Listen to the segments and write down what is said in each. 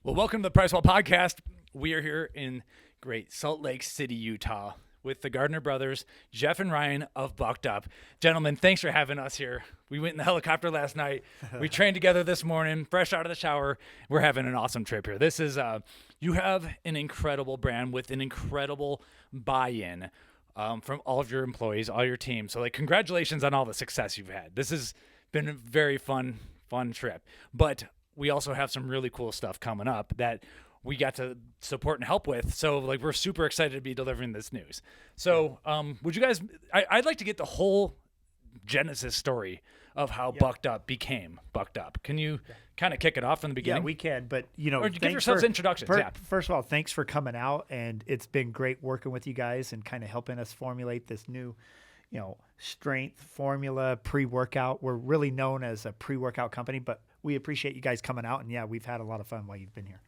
Well, welcome to the PricePlow Podcast. We are here in great Salt Lake City, Utah, with the Gardner brothers, Jeff and Ryan of Bucked Up. Gentlemen, thanks for having us here. We went in the helicopter last night. We trained together this morning, fresh out of the shower. We're having an awesome trip here. This is, you have an incredible brand with an incredible buy-in from all of your employees, all your team. So, congratulations on all the success you've had. This has been a very fun trip. But we also have some really cool stuff coming up that we got to support and help with. So we're super excited to be delivering this news. So would you guys, I'd like to get the whole genesis story of how Bucked Up became Bucked Up. Can you kind of kick it off from the beginning? Yeah, we can, but or give yourselves introductions. First of all, thanks for coming out, and it's been great working with you guys and kind of helping us formulate this new, strength formula pre-workout. We're really known as a pre-workout company, but we appreciate you guys coming out, and we've had a lot of fun while you've been here.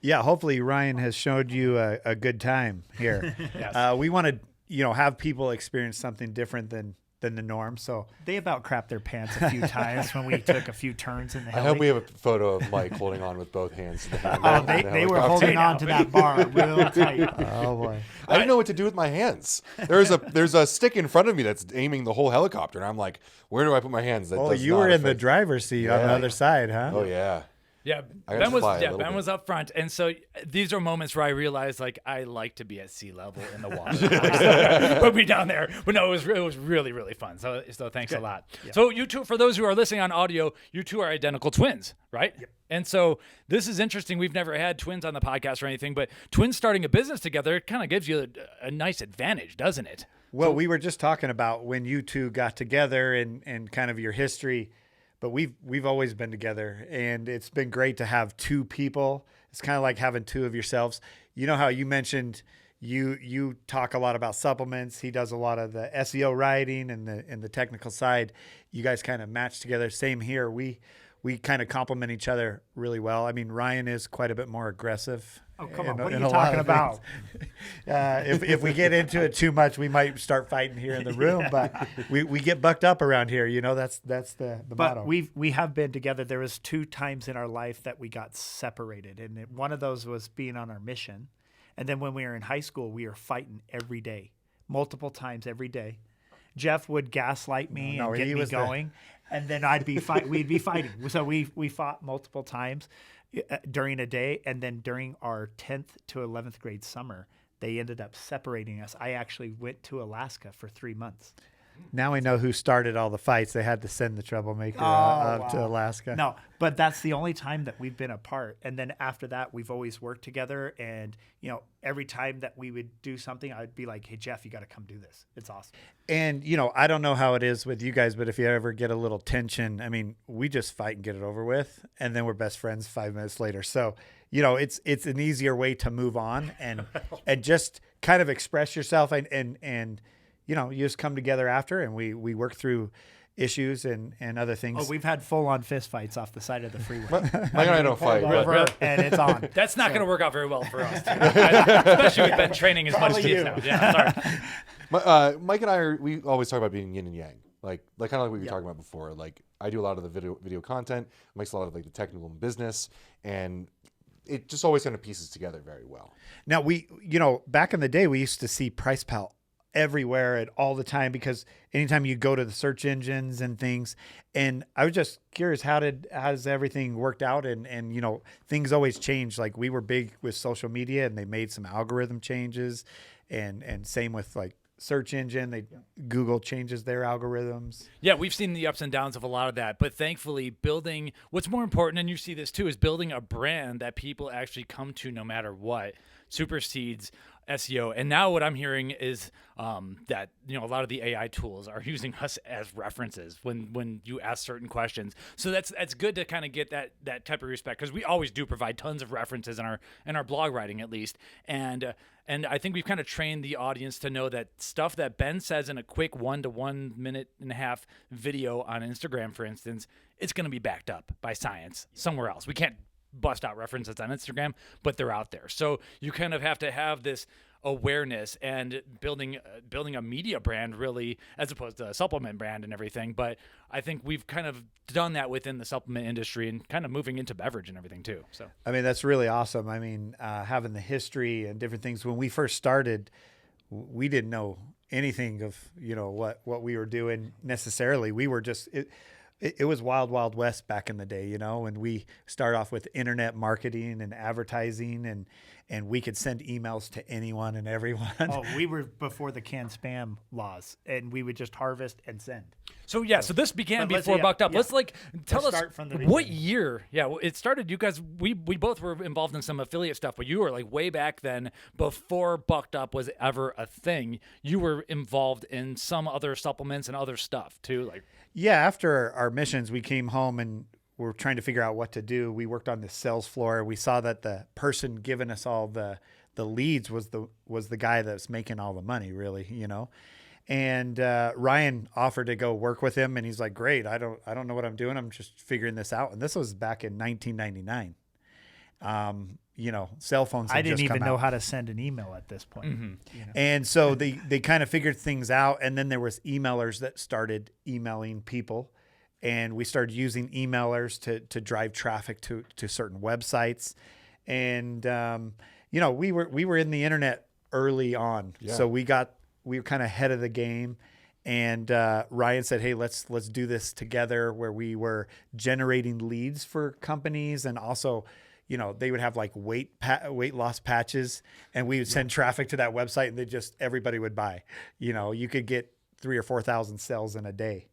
Yeah, hopefully Ryan has showed you a good time here. Yes. We want to, have people experience something different than the norm. So they about crapped their pants a few times when we took a few turns in the heli. I hope we have a photo of Mike holding on with both hands. They were holding on to that bar real tight. Oh boy, I didn't know what to do with my hands. There's a stick in front of me that's aiming the whole helicopter, and I'm like, where do I put my hands? You were in the driver's seat on the other side, huh? Oh yeah. Yeah, Ben was up front, and so these are moments where I realized I like to be at sea level in the water. Put me down there, but no, it was really really fun. So thanks a lot. Yeah. So you two, for those who are listening on audio, you two are identical twins, right? Yep. And so this is interesting. We've never had twins on the podcast or anything, but twins starting a business together, it kind of gives you a nice advantage, doesn't it? Well, we were just talking about when you two got together and kind of your history. But we've always been together, and it's been great to have two people. It's kind of like having two of yourselves. You know how you mentioned you talk a lot about supplements. He does a lot of the SEO writing and the technical side. You guys kind of match together. Same here. We kind of complement each other really well. I mean, Ryan is quite a bit more aggressive. Oh, come on. What are you talking about? If we get into it too much, we might start fighting here in the room, but we get bucked up around here. That's the motto. But we have been together. There was 2 times in our life that we got separated. And one of those was being on our mission. And then when we were in high school, we were fighting every day, multiple times every day. Jeff would gaslight me and get me going. And then we'd be fighting. So we fought multiple times during a day, and then during our 10th to 11th grade summer, they ended up separating us. I actually went to Alaska for 3 months. Now we know who started all the fights. They had to send the troublemaker to Alaska. No, but that's the only time that we've been apart. And then after that, we've always worked together. And, every time that we would do something, I'd be like, hey, Jeff, you got to come do this. It's awesome. And, I don't know how it is with you guys, but if you ever get a little tension, I mean, we just fight and get it over with. And then we're best friends 5 minutes later. So, it's an easier way to move on and just kind of express yourself and you just come together after, and we work through issues and other things. Oh, we've had full-on fist fights off the side of the freeway. Mike and I don't fight. And it's on. That's not going to work out very well for us, too. Especially with Ben training as much as he is now. Yeah, sorry. Mike and we always talk about being yin and yang. Like kind of like we were talking about before. Like, I do a lot of the video content. Mike's a lot of the technical and business, and it just always kind of pieces together very well. Now back in the day, we used to see PricePlow everywhere and all the time, because anytime you go to the search engines and things, and I was just curious, how's everything worked out? And things always change. Like, we were big with social media, and they made some algorithm changes, and same with search engine. Google changes their algorithms. Yeah, we've seen the ups and downs of a lot of that, but thankfully building what's more important, and you see this too, is building a brand that people actually come to no matter what, supersedes SEO. And now what I'm hearing is that a lot of the AI tools are using us as references when you ask certain questions. So that's good to kind of get that type of respect, because we always do provide tons of references in our blog writing, at least. And I think we've kind of trained the audience to know that stuff that Ben says in a quick 1 to 1.5 minute video on Instagram, for instance, it's going to be backed up by science somewhere else. We can't bust out references on Instagram, but they're out there. So you kind of have to have this awareness and building a media brand, really, as opposed to a supplement brand and everything. But I think we've kind of done that within the supplement industry and kind of moving into beverage and everything too. So I mean, that's really awesome. I mean, having the history and different things. When we first started, we didn't know anything of, what we were doing necessarily. We were just, it was wild, wild west back in the day, and we started off with internet marketing and advertising, and we could send emails to anyone and everyone. Oh, we were before the canned spam laws, and we would just harvest and send. So this began But let's- before yeah, Bucked Up. yeah. Let's tell us start from the what beginning. year. Yeah, well, it started. You guys, we both were involved in some affiliate stuff, but you were like way back then, before Bucked Up was ever a thing. You were involved in some other supplements and other stuff too. Like, Yeah, after our missions, we came home and we're trying to figure out what to do. We worked on the sales floor. We saw that the person giving us all the leads was the guy that's making all the money, really, And Ryan offered to go work with him, and he's like, "Great, I don't know what I'm doing. I'm just figuring this out." And this was back in 1999. Cell phones. I had didn't just even come know out. how to send an email at this point. And so they kind of figured things out, and then there was emailers that started emailing people, and we started using emailers to drive traffic to certain websites, and we were in the internet early on, so we were kind of ahead of the game. And Ryan said, "Hey, let's do this together," where we were generating leads for companies, and also, they would have like weight loss patches, and we would send traffic to that website, and everybody would buy. You could get 3,000 or 4,000 sales in a day.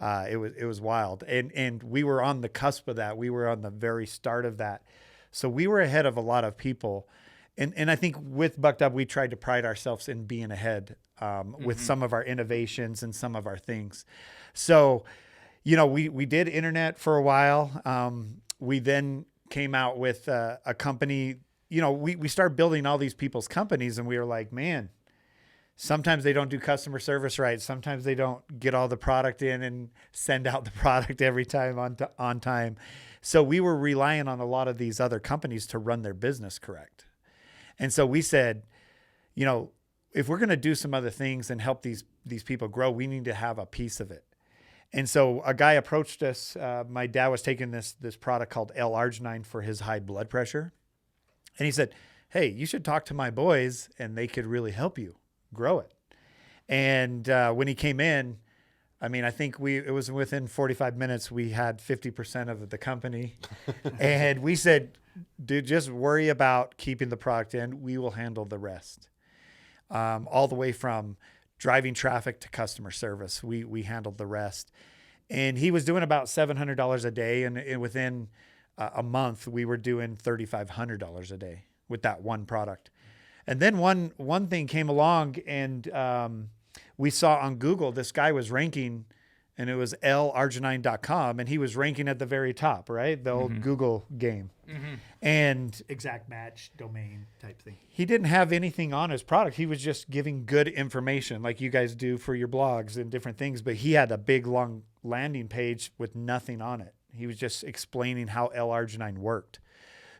It was wild, and we were on the cusp of that. We were on the very start of that, so we were ahead of a lot of people. And I think with Bucked Up, we tried to pride ourselves in being ahead with some of our innovations and some of our things. So, we did internet for a while. We then came out with a company. We started building all these people's companies, and we were like, man, sometimes they don't do customer service right. Sometimes they don't get all the product in and send out the product every time on time. So we were relying on a lot of these other companies to run their business correct. And so we said, if we're going to do some other things and help these people grow, we need to have a piece of it. And so a guy approached us. My dad was taking this product called L-Arginine for his high blood pressure. And he said, "Hey, you should talk to my boys and they could really help you grow it." And when he came in, I mean, I think it was within 45 minutes, we had 50% of the company. And we said, "Dude, just worry about keeping the product in. We will handle the rest." All the way from driving traffic to customer service, we handled the rest. And he was doing about $700 a day. And within a month, we were doing $3,500 a day with that one product. And then one thing came along, and we saw on Google, this guy was ranking, and it was L-Arginine.com, and he was ranking at the very top, right? The old Google game. And Exact match domain type thing. he didn't have anything on his product. He was just giving good information like you guys do for your blogs and different things. But he had a big, long landing page with nothing on it. He was just explaining how L-Arginine worked.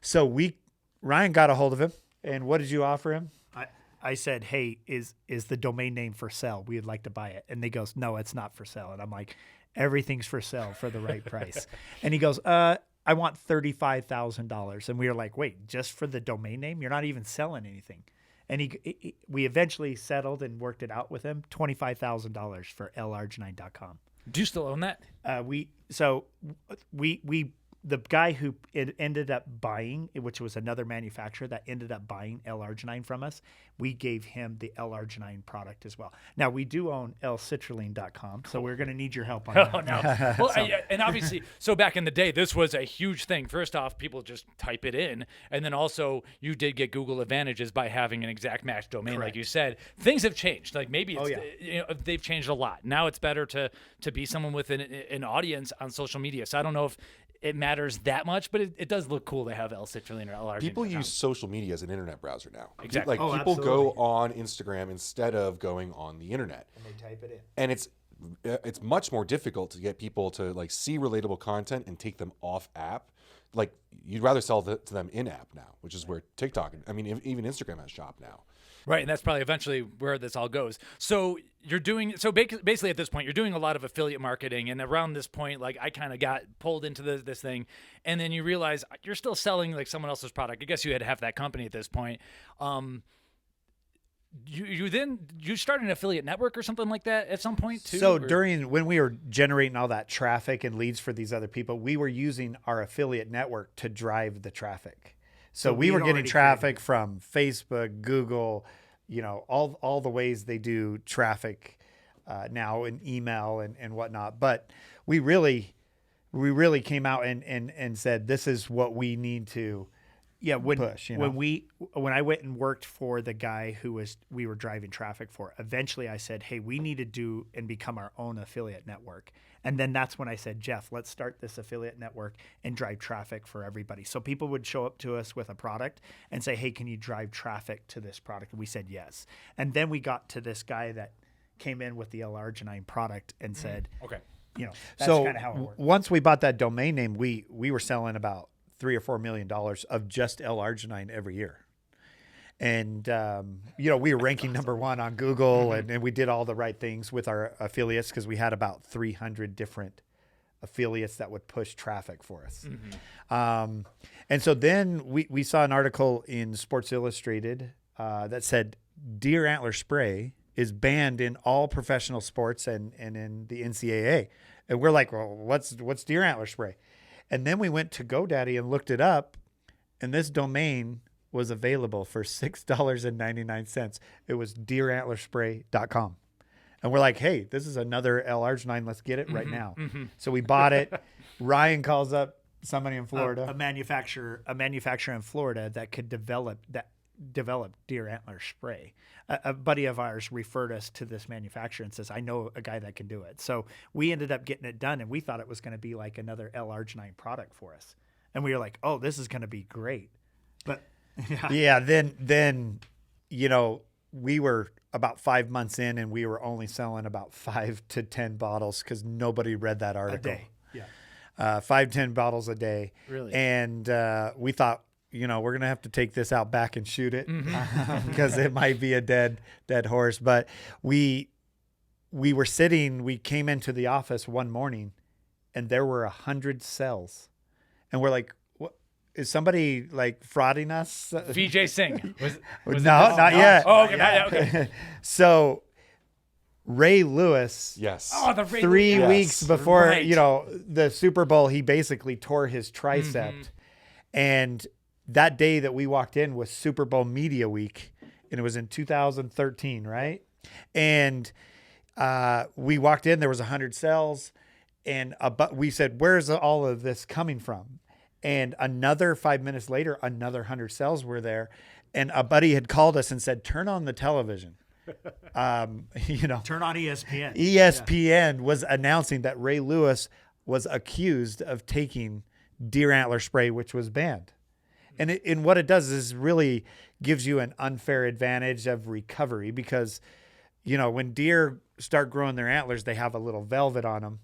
So Ryan got a hold of him. And what did you offer him? I said, "Hey, is the domain name for sale? We'd like to buy it." And they goes, "No, it's not for sale." And I'm like, "Everything's for sale for the right price." And he goes, "I want $35,000." And we were like, "Wait, just for the domain name? You're not even selling anything." And we eventually settled and worked it out with him, $25,000 for L-Arginine.com. do you still own that? The guy who it ended up buying, which was another manufacturer that ended up buying L-Arginine from us, we gave him the L-Arginine product as well. Now, we do own Lcitrulline.com, so we're going to need your help on that. Oh, no. Well, and obviously, so back in the day, this was a huge thing. First off, people just type it in. And then also, you did get Google advantages by having an exact match domain, like you said. Things have changed. Like maybe they've changed a lot. Now it's better to be someone with an audience on social media. So I don't know if it matters that much, but it does look cool to have L-Citrulline or L-Arginine. People use social media as an internet browser now. Exactly. Like people go on Instagram instead of going on the internet. And they type it in. And it's much more difficult to get people to like see relatable content and take them off app. Like you'd rather sell to them in app now, which is where TikTok, I mean, even Instagram has Shop now. Right, and that's probably eventually where this all goes. So basically at this point, you're doing a lot of affiliate marketing, and around this point, like I kind of got pulled into this thing, and then you realize you're still selling like someone else's product. I guess you had half that company at this point. You started an affiliate network or something like that at some point too? So when we were generating all that traffic and leads for these other people, we were using our affiliate network to drive the traffic. So we were getting traffic from Facebook, Google, all the ways they do traffic now in email and whatnot. But we really came out and said, this is what we need to push. When I went and worked for the guy we were driving traffic for, eventually I said, hey, we need to do and become our own affiliate network. And then that's when I said, Jeff, let's start this affiliate network and drive traffic for everybody. So people would show up to us with a product and say, hey, can you drive traffic to this product? And we said yes. And then we got to this guy that came in with the L-Arginine product and said, okay, that's kind of how it works. Once we bought that domain name, we were selling about $3 or $4 million of just L-Arginine every year. And, we were ranking number one on Google, and we did all the right things with our affiliates because we had about 300 different affiliates that would push traffic for us. And so then we saw an article in Sports Illustrated that said deer antler spray is banned in all professional sports and in the NCAA. And we're like, well, what's deer antler spray? And then we went to GoDaddy and looked it up, and this domain was available for $6.99. It was deerantlerspray.com. And we're like, hey, this is another L-Arginine. Let's get it right now. So we bought it. Ryan calls up somebody in Florida. A manufacturer in Florida that could develop deer antler spray. A buddy of ours referred us to this manufacturer and says, I know a guy that can do it. So we ended up getting it done, and we thought it was going to be like another L-Arginine product for us. And we were like, oh, this is going to be great. But then we were about 5 months in, and we were only selling about 5 to 10 bottles because nobody read that article. A day. 5-10 bottles a day. Really? And we thought, we're going to have to take this out back and shoot it because it might be a dead horse. But we came into the office one morning and there were 100 cells. And we're like, what, is somebody like frauding us? VJ Singh. Was no, not yet. Oh, okay. Okay. So Ray Lewis, Yes. Oh, the Ray 3 Lewis. weeks before, Right. the Super Bowl, he basically tore his tricep. And that day that we walked in was Super Bowl Media Week, and it was in 2013, right? And we walked in, there was 100 cells, and we said, where's all of this coming from? And another 5 minutes later, another 100 cells were there, and a buddy had called us and said, turn on the television. Turn on ESPN. ESPN was announcing that Ray Lewis was accused of taking deer antler spray, which was banned. And what it does is really gives you an unfair advantage of recovery because, when deer start growing their antlers, they have a little velvet on them,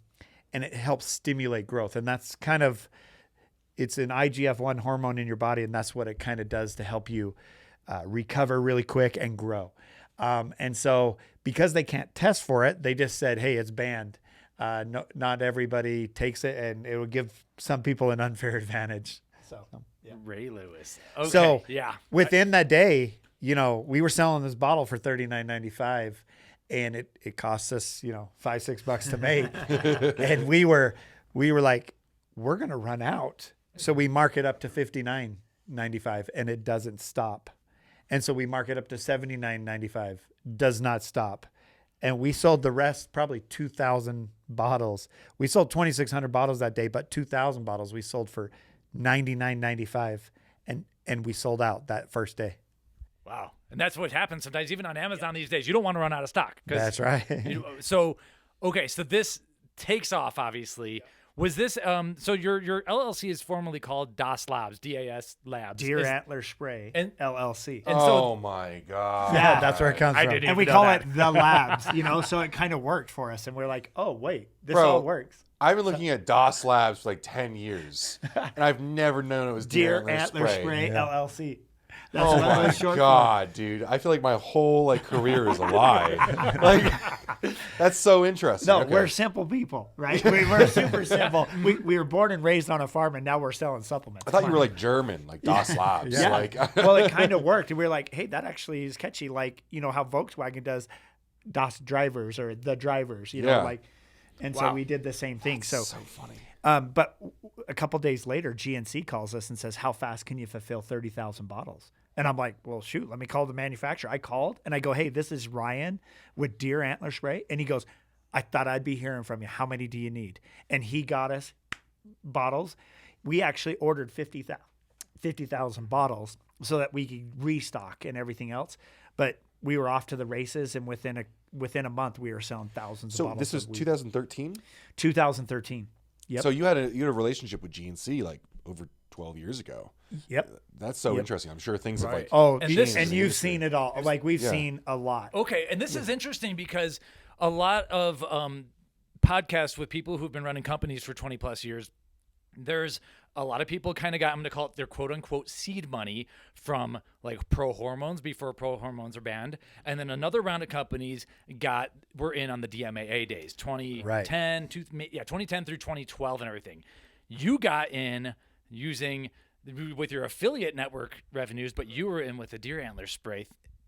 and it helps stimulate growth. And that's it's an IGF-1 hormone in your body, and that's what it kind of does to help you recover really quick and grow. And so because they can't test for it, they just said, hey, it's banned. No, not everybody takes it, and it will give some people an unfair advantage. So. Yeah. Ray Lewis. Okay. So yeah, within that day, we were selling this bottle for $39.95, and it cost us, $5-6 to make. And we were like, we're going to run out. So we mark it up to $59.95, and it doesn't stop. And so we mark it up to $79.95, does not stop. And we sold the rest, probably 2,000 bottles. We sold 2,600 bottles that day, but 2,000 bottles we sold for $99.95, and we sold out that first day. Wow. And that's what happens sometimes, even on Amazon these days. You don't want to run out of stock. That's right. So this takes off, obviously. Was this so your LLC is formerly called DAS Labs, DAS Labs. Deer Antler Spray, and LLC. And oh my God. Yeah, that's where it comes from. And we call it the labs, so it kind of worked for us. And we're like, oh, wait, this all works. I've been looking at DAS Labs for like 10 years, and I've never known it was Deer Antler Spray LLC. That's Oh what it my was short for. God, dude! I feel like my whole like career is a lie. Like, that's so interesting. No, Okay. we're simple people, right? We're super simple. We were born and raised on a farm, and now we're selling supplements. I thought you were like German, like Das Labs. Yeah. Like, Well, it kind of worked. And we were like, hey, that actually is catchy. Like, you know how Volkswagen does Das Drivers or the drivers, you know, Yeah. like, and Wow. so we did the same thing. so So, funny. but a couple days later, GNC calls us and says, how fast can you fulfill 30,000 bottles? And I'm like, well, shoot, let me call the manufacturer. I called and I go, hey, this is Ryan with Deer Antler Spray. And he goes, I thought I'd be hearing from you. How many do you need? And he got us bottles. We actually ordered 50,000 bottles so that we could restock and everything else. But we were off to the races, and within a month, we were selling thousands of So bottles. this was of weed. 2013. 2013. Yep. So you had a relationship with GNC like over 12 years ago. Yep. That's so interesting. I'm sure things have Right. like Oh, And and, this- and in the you've industry. seen it all. Like we've Yeah. seen a lot. Okay, and this is interesting because a lot of podcasts with people who've been running companies for 20 plus years, there's a lot of people kind of got, I'm going to call it their quote unquote seed money from like pro hormones before pro hormones are banned. And then another round of companies were in on the DMAA days, 2010, 2010 through 2012 and everything. You got in using with your affiliate network revenues, but you were in with the deer antler spray,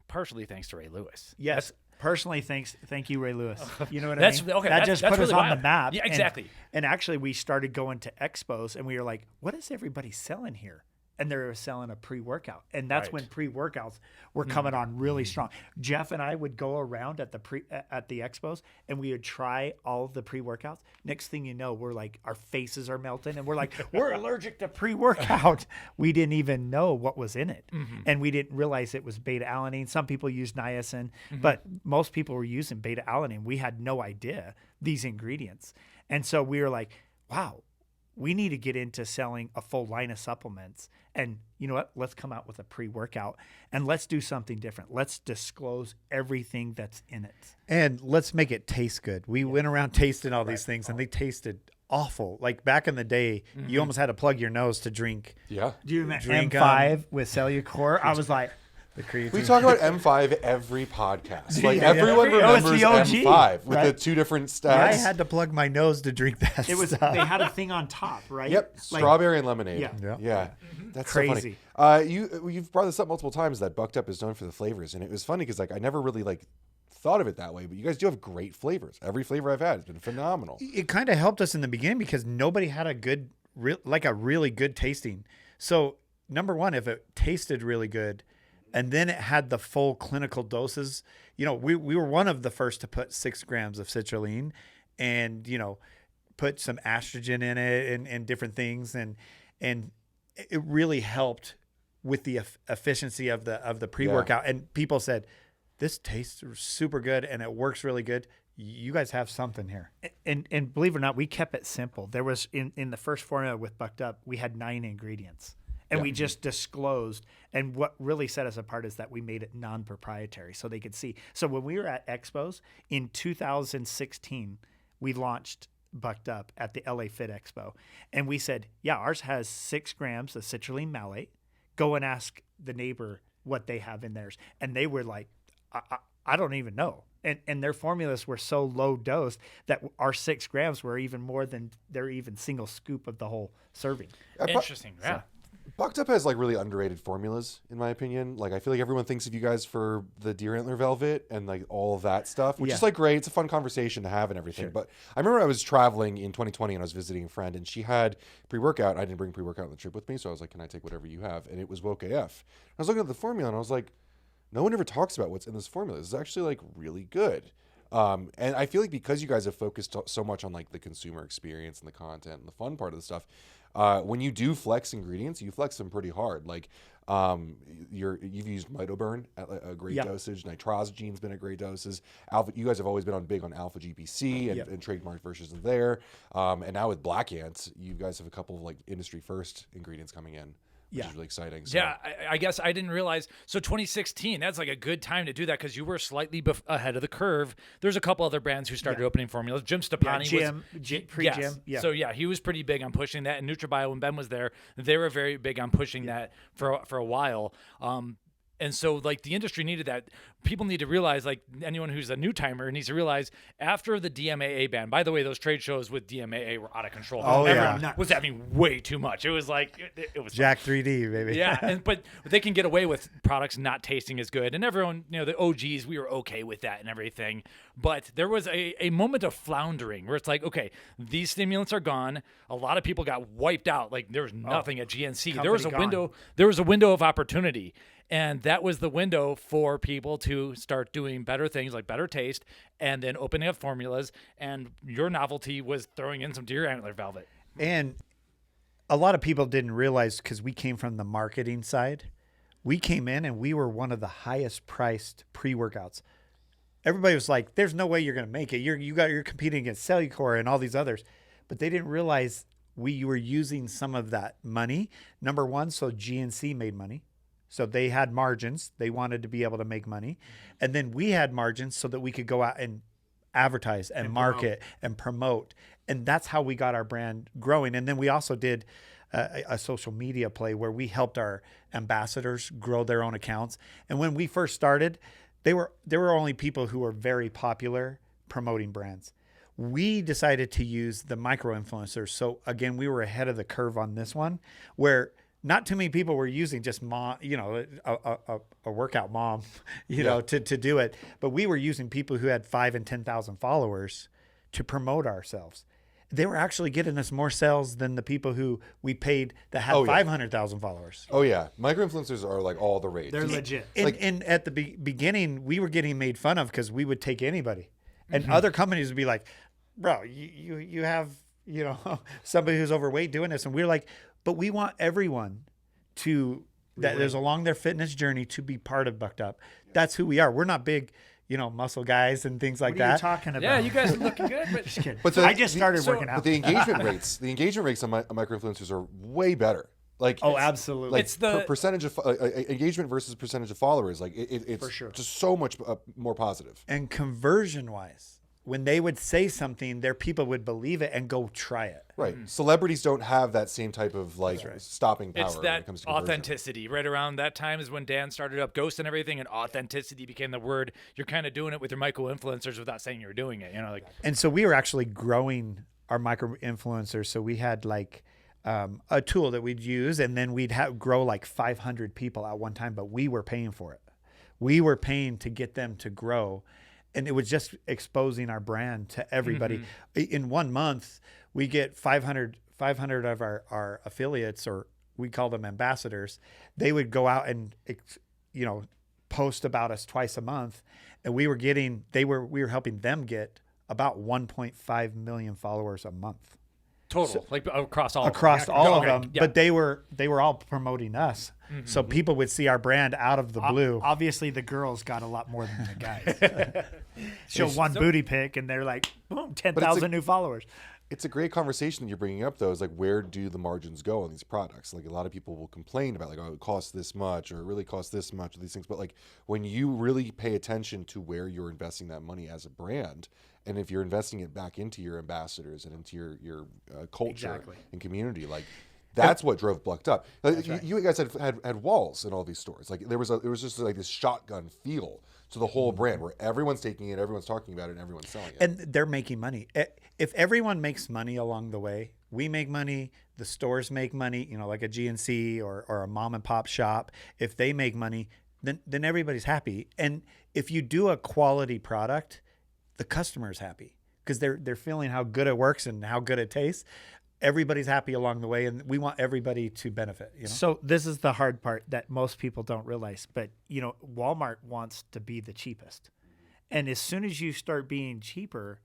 partially thanks to Ray Lewis. Yes. Personally, thank you, Ray Lewis. You know what That's- I mean? okay, That that's- just that's put us really on the wild. map. Yeah, And- exactly. And actually, we started going to expos, and we were like, "What is everybody selling here?" And they were selling a pre-workout, and that's Right. when pre-workouts were coming on really strong. Jeff and I would go around at the expos, and we would try all of the pre-workouts. Next thing you know, we're like, our faces are melting, and we're like, we're allergic to pre-workout. We didn't even know what was in it, and we didn't realize it was beta-alanine. Some people use niacin, but most people were using beta-alanine. We had no idea these ingredients, and so we were like, wow. We need to get into selling a full line of supplements. And you know what? Let's come out with a pre-workout and let's do something different. Let's disclose everything that's in it. And let's make it taste good. We went around tasting all these things, and they tasted awful. Like back in the day, you almost had to plug your nose to drink Yeah. Do you remember Drink M5 with Cellucor? I was like, the creatine. We talk about M5 every podcast. Like Yeah. everyone Oh, it's remembers the OG, M5 with the right? two different stats. I had to plug my nose to drink that it was. stuff. They had a thing on top, right? Yep, Like- strawberry and lemonade. Yeah. Yeah. That's Crazy. so funny. You've brought this up multiple times that Bucked Up is known for the flavors, and it was funny because like I never really like thought of it that way, but you guys do have great flavors. Every flavor I've had has been phenomenal. It kind of helped us in the beginning because nobody had a good, a really good tasting. So number one, if it tasted really good, and then it had the full clinical doses, you know, we were one of the first to put 6 grams of citrulline, and you know, put some estrogen in it and different things, and it really helped with the efficiency of the pre-workout. And people said, this tastes super good and it works really good. You guys have something here. And believe it or not, we kept it simple. There was in the first formula with Bucked Up, we had 9 ingredients. And we just disclosed. And what really set us apart is that we made it non-proprietary so they could see. So when we were at expos in 2016, we launched Bucked Up at the LA Fit Expo. And we said, yeah, ours has 6 grams of citrulline malate. Go and ask the neighbor what they have in theirs. And they were like, I don't even know. And their formulas were so low dose that our 6 grams were even more than their even single scoop of the whole serving. Interesting. Yeah. Bucked Up has like really underrated formulas, in my opinion. Like I feel like everyone thinks of you guys for the deer antler velvet and like all of that stuff, which is like great. It's a fun conversation to have and everything. But I remember I was traveling in 2020 and I was visiting a friend, and she had pre-workout. I didn't bring pre-workout on the trip with me, so I was like, "Can I take whatever you have?" And it was Woke AF. I was looking at the formula and I was like, "No one ever talks about what's in this formula. This is actually like really good." And I feel like because you guys have focused so much on like the consumer experience and the content and the fun part of the stuff, when you do flex ingredients, you flex them pretty hard. Like you've used Mitoburn at a great dosage. Nitrosagene's been at great doses. Alpha, you guys have always been big on Alpha GPC and trademarked versions of there. And now with Black Ant, you guys have a couple of like industry first ingredients coming in. which Yeah. is really exciting. So. Yeah, I guess I didn't realize. So 2016, that's like a good time to do that because you were slightly ahead of the curve. There's a couple other brands who started opening formulas. Jim Stepani pre-gym. Yes. Yeah. So yeah, he was pretty big on pushing that. And NutriBio, when Ben was there, they were very big on pushing that for a while. And so, like, the industry needed that. People need to realize, like, anyone who's a new timer needs to realize after the DMAA ban, by the way, those trade shows with DMAA were out of control. Oh, Everyone yeah. was having way too much. It was like, it was Jack 3D, baby. yeah, but they can get away with products not tasting as good. And everyone, the OGs, we were okay with that and everything. But there was a moment of floundering where it's like, okay, these stimulants are gone. A lot of people got wiped out. Like, there was nothing at GNC. There was a window. There was a window of opportunity. And that was the window for people to start doing better things like better taste and then opening up formulas. And your novelty was throwing in some deer antler velvet. And a lot of people didn't realize, because we came from the marketing side, we came in and we were one of the highest priced pre-workouts. Everybody was like, there's no way you're going to make it. You're competing against Cellucor and all these others. But they didn't realize we were using some of that money. Number one, so GNC made money. So they had margins. They wanted to be able to make money. And then we had margins so that we could go out and advertise and market and promote. And that's how we got our brand growing. And then we also did a social media play where we helped our ambassadors grow their own accounts. And when we first started, there were only people who were very popular promoting brands. We decided to use the micro influencers. So again, we were ahead of the curve on this one, where not too many people were using just mom, a workout mom, to do it. But we were using people who had 5,000 and 10,000 followers to promote ourselves. They were actually getting us more sales than the people who we paid that had 500,000 followers. Oh yeah, micro influencers are like all the rage. They're legit. And at the beginning, we were getting made fun of because we would take anybody, and other companies would be like, "Bro, you have somebody who's overweight doing this," and we're like, "But we want everyone to that there's along their fitness journey to be part of Bucked Up. That's who we are. We're not big." Muscle guys and things like What are that. you talking about? Yeah, you guys are looking good. But Just kidding. But I just started working out. But the engagement rates on micro influencers are way better. Like, Absolutely. Like It's the percentage of engagement versus percentage of followers. Like it's For sure. just so much more positive. And conversion wise, when they would say something, their people would believe it and go try it. Right. Celebrities don't have that same type of stopping power it's when that it comes to conversion. authenticity. Right around that time is when Dan started up Ghost and everything, and authenticity became the word. You're kind of doing it with your micro influencers without saying you're doing it. And so we were actually growing our micro influencers. So we had like a tool that we'd use, and then we'd grow like 500 people at one time, but we were paying for it. We were paying to get them to grow. And it was just exposing our brand to everybody. In 1 month, we get 500 of our affiliates, or we call them ambassadors. They would go out and post about us twice a month, and we were helping them get about 1.5 million followers a month. Total, like across all all of them. Yeah. But they were all promoting us. So people would see our brand out of the blue. Obviously, the girls got a lot more than the guys. Show one booty pic, and they're like, boom, 10,000 new followers. It's a great conversation that you're bringing up, though. Is like, where do the margins go on these products? Like, a lot of people will complain about, like, oh, it costs this much, or it really costs this much, or these things. But like, when you really pay attention to where you're investing that money as a brand, and if you're investing it back into your ambassadors and into your culture and community, like, that's what drove Bucked Up. You guys had walls in all these stores. Like, there was just like this shotgun feel to the whole brand where everyone's taking it, everyone's talking about it, and everyone's selling it. And they're making money. If everyone makes money along the way, we make money, the stores make money, like a GNC or a mom and pop shop. If they make money, then everybody's happy. And if you do a quality product, the customer's happy because they're feeling how good it works and how good it tastes. Everybody's happy along the way, and we want everybody to benefit. So this is the hard part that most people don't realize. But Walmart wants to be the cheapest, and as soon as you start being cheaper,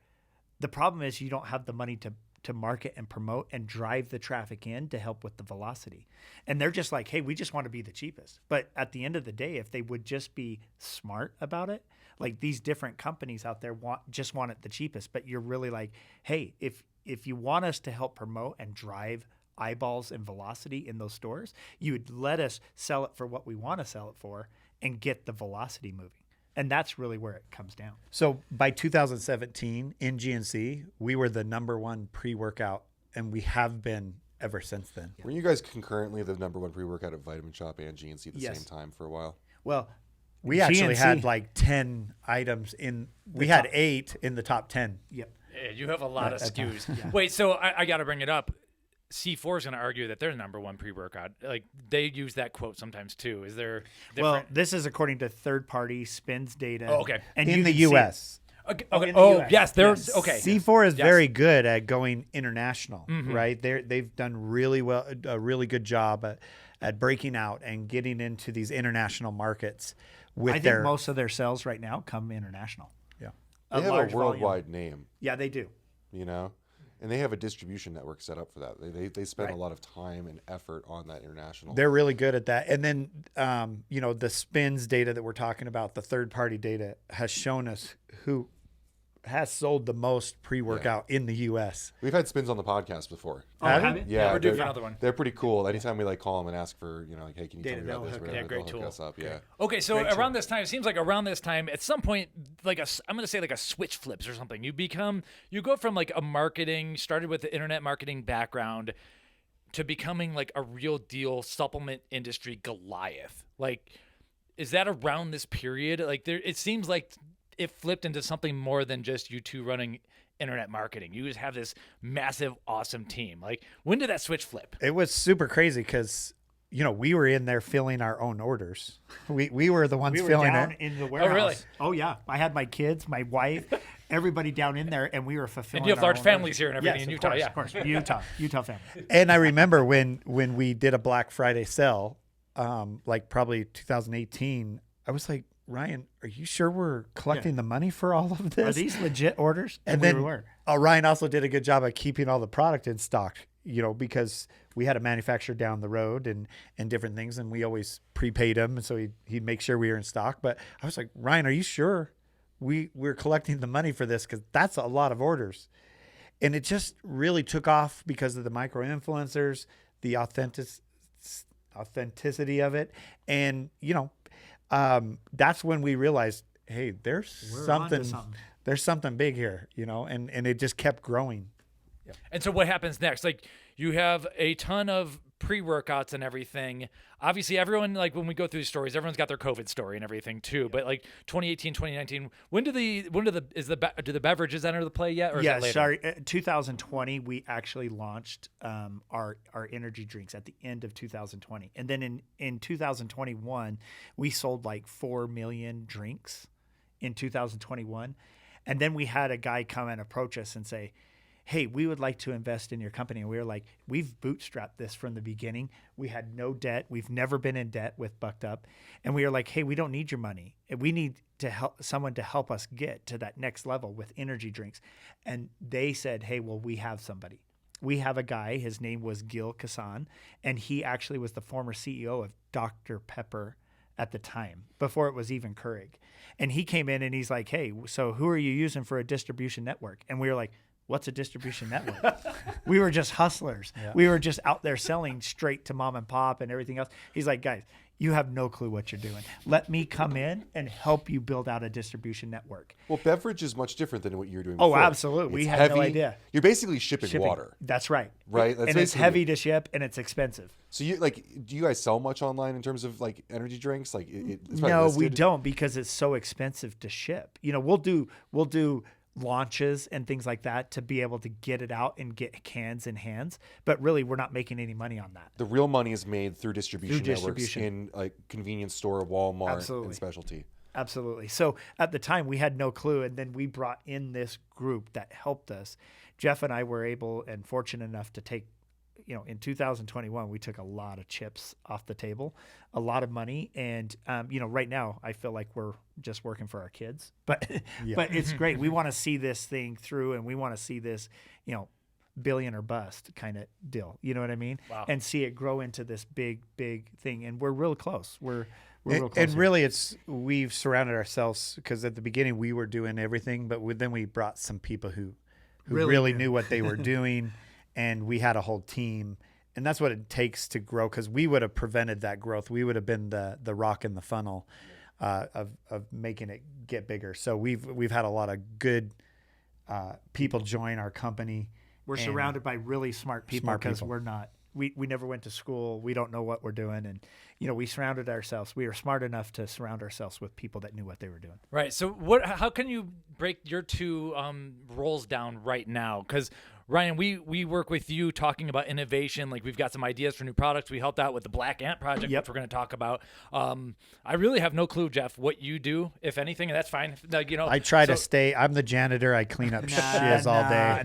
the problem is you don't have the money to market and promote and drive the traffic in to help with the velocity. And they're just like, hey, we just want to be the cheapest. But at the end of the day, if they would just be smart about it, like these different companies out there just want it the cheapest. But you're really like, hey, if you want us to help promote and drive eyeballs and velocity in those stores, you would let us sell it for what we want to sell it for and get the velocity moving. And that's really where it comes down. So by 2017 in GNC, we were the #1 pre-workout, and we have been ever since then. Were you guys concurrently the #1 pre-workout at Vitamin Shoppe and GNC at the Yes. same time for a while? Well, We actually GNC had like 10 items in. We had 8 in the top 10. Yep. Yeah, you have a lot of At SKUs. Yeah. Wait, so I got to bring it up. C4 is going to argue that they're the #1 pre-workout. Like they use that quote sometimes too. Is there Well, different? this is according to third-party spins data. Oh, okay. And In you the can see it. U.S. Okay. Oh, okay. in the Oh, US. yes. There's Yes. okay. C4 is Yes. very good at going international, Mm-hmm. right? They've done really well, a really good job at breaking out and getting into these international markets with I think their. most of their sales right now come international. Yeah. They have large a worldwide name, Yeah, they do. you know, and they have a distribution network set up for that. They spend Right. a lot of time and effort on that international. They're really good at that. And then, the spins data that we're talking about, the third party data has shown us who has sold the most pre-workout in the U.S. We've had spins on the podcast before. Have have you? you? Yeah, we're due they're- for another one. They're pretty cool. Anytime we call them and ask for, like, hey, can you Data, tell me about they'll this? hook- Whatever, yeah, great they'll hook tool. us up. Yeah. Okay, so Great around tool. this time, it seems like around this time, at some point, like I'm going to say like a switch flips or something. You go from like a marketing, started with the internet marketing background, to becoming like a real deal supplement industry Goliath. Like, is that around this period? Like, it seems like it flipped into something more than just you two running internet marketing. You just have this massive, awesome team. Like, when did that switch flip? It was super crazy because, we were in there filling our own orders. We were the ones We were filling down it. in the warehouse. really? Oh, yeah. I had my kids, my wife, everybody down in there, and we were fulfilling. And you have our large own families orders. here and everything Yes, in of Utah, course, yeah. of course. Utah family. And I remember when we did a Black Friday sale, like probably 2018, I was like, Ryan, are you sure we're collecting the money for all of this? Are these legit orders? And we then were. Ryan also did a good job of keeping all the product in stock, because we had a manufacturer down the road and different things, and we always prepaid him, and so he'd make sure we were in stock. But I was like, Ryan, are you sure we're collecting the money for this? Because that's a lot of orders. And it just really took off because of the micro influencers, the authenticity of it, and that's when we realized, hey, there's We're something. onto something. There's something big here, and it just kept growing. And so what happens next? Like, you have a ton of pre-workouts and everything. Obviously, everyone, like when we go through these stories, everyone's got their COVID story and everything too. But like 2018, 2019, do the beverages enter the play yet? Or is that later? Sorry. 2020, we actually launched our energy drinks at the end of 2020, and then in 2021, we sold like 4 million drinks in 2021, and then we had a guy come and approach us and say, hey, we would like to invest in your company. And we were like, we've bootstrapped this from the beginning. We had no debt. We've never been in debt with Bucked Up. And we were like, hey, we don't need your money. We need to help someone to help us get to that next level with energy drinks. And they said, hey, well, we have somebody. We have a guy, his name was Gil Kassan, and he actually was the former CEO of Dr. Pepper at the time, before it was even Keurig. And he came in and he's like, hey, so who are you using for a distribution network? And we were like, what's a distribution network? We were just hustlers. Yeah. We were just out there selling straight to mom and pop and everything else. He's like, guys, you have no clue what you're doing. Let me come in and help you build out a distribution network. Well, beverage is much different than what you're doing Oh, before. absolutely. We It's had heavy. no idea. You're basically shipping water. That's right. Right? That's and it's basically heavy it. to ship and it's expensive. So do you guys sell much online in terms of like energy drinks? Like it's probably No, we listed? don't, because it's so expensive to ship. We'll do launches and things like that to be able to get it out and get cans in hands, but really we're not making any money on that. The real money is made through distribution networks distribution. in like convenience store, Walmart, Absolutely. and specialty. Absolutely. So at the time we had no clue, and then we brought in this group that helped us. Jeff and I were able and fortunate enough to take, in 2021 we took a lot of chips off the table, a lot of money, and right now I feel like we're just working for our kids, but but it's great. We want to see this thing through, and we want to see this, billion or bust kind of deal. You know what I mean? Wow. And see it grow into this big thing, and we're real close. We're real close. And here. really, we've surrounded ourselves, because at the beginning we were doing everything, but then we brought some people who really knew what they were doing, and we had a whole team. and that's what it takes to grow, because we would have prevented that growth. We would have been the rock in the funnel of making it get bigger. So we've had a lot of good people join our company. We're surrounded by really smart people because we're not. We never went to school. We don't know what we're doing. And, we surrounded ourselves. We were smart enough to surround ourselves with people that knew what they were doing. Right. So how can you break your two roles down right now? Because Ryan, we work with you talking about innovation. Like, we've got some ideas for new products. We helped out with the Black Ant project, which we're going to talk about. I really have no clue, Jeff, what you do, if anything, and that's fine. I try to stay. I'm the janitor. I clean up shiz all day.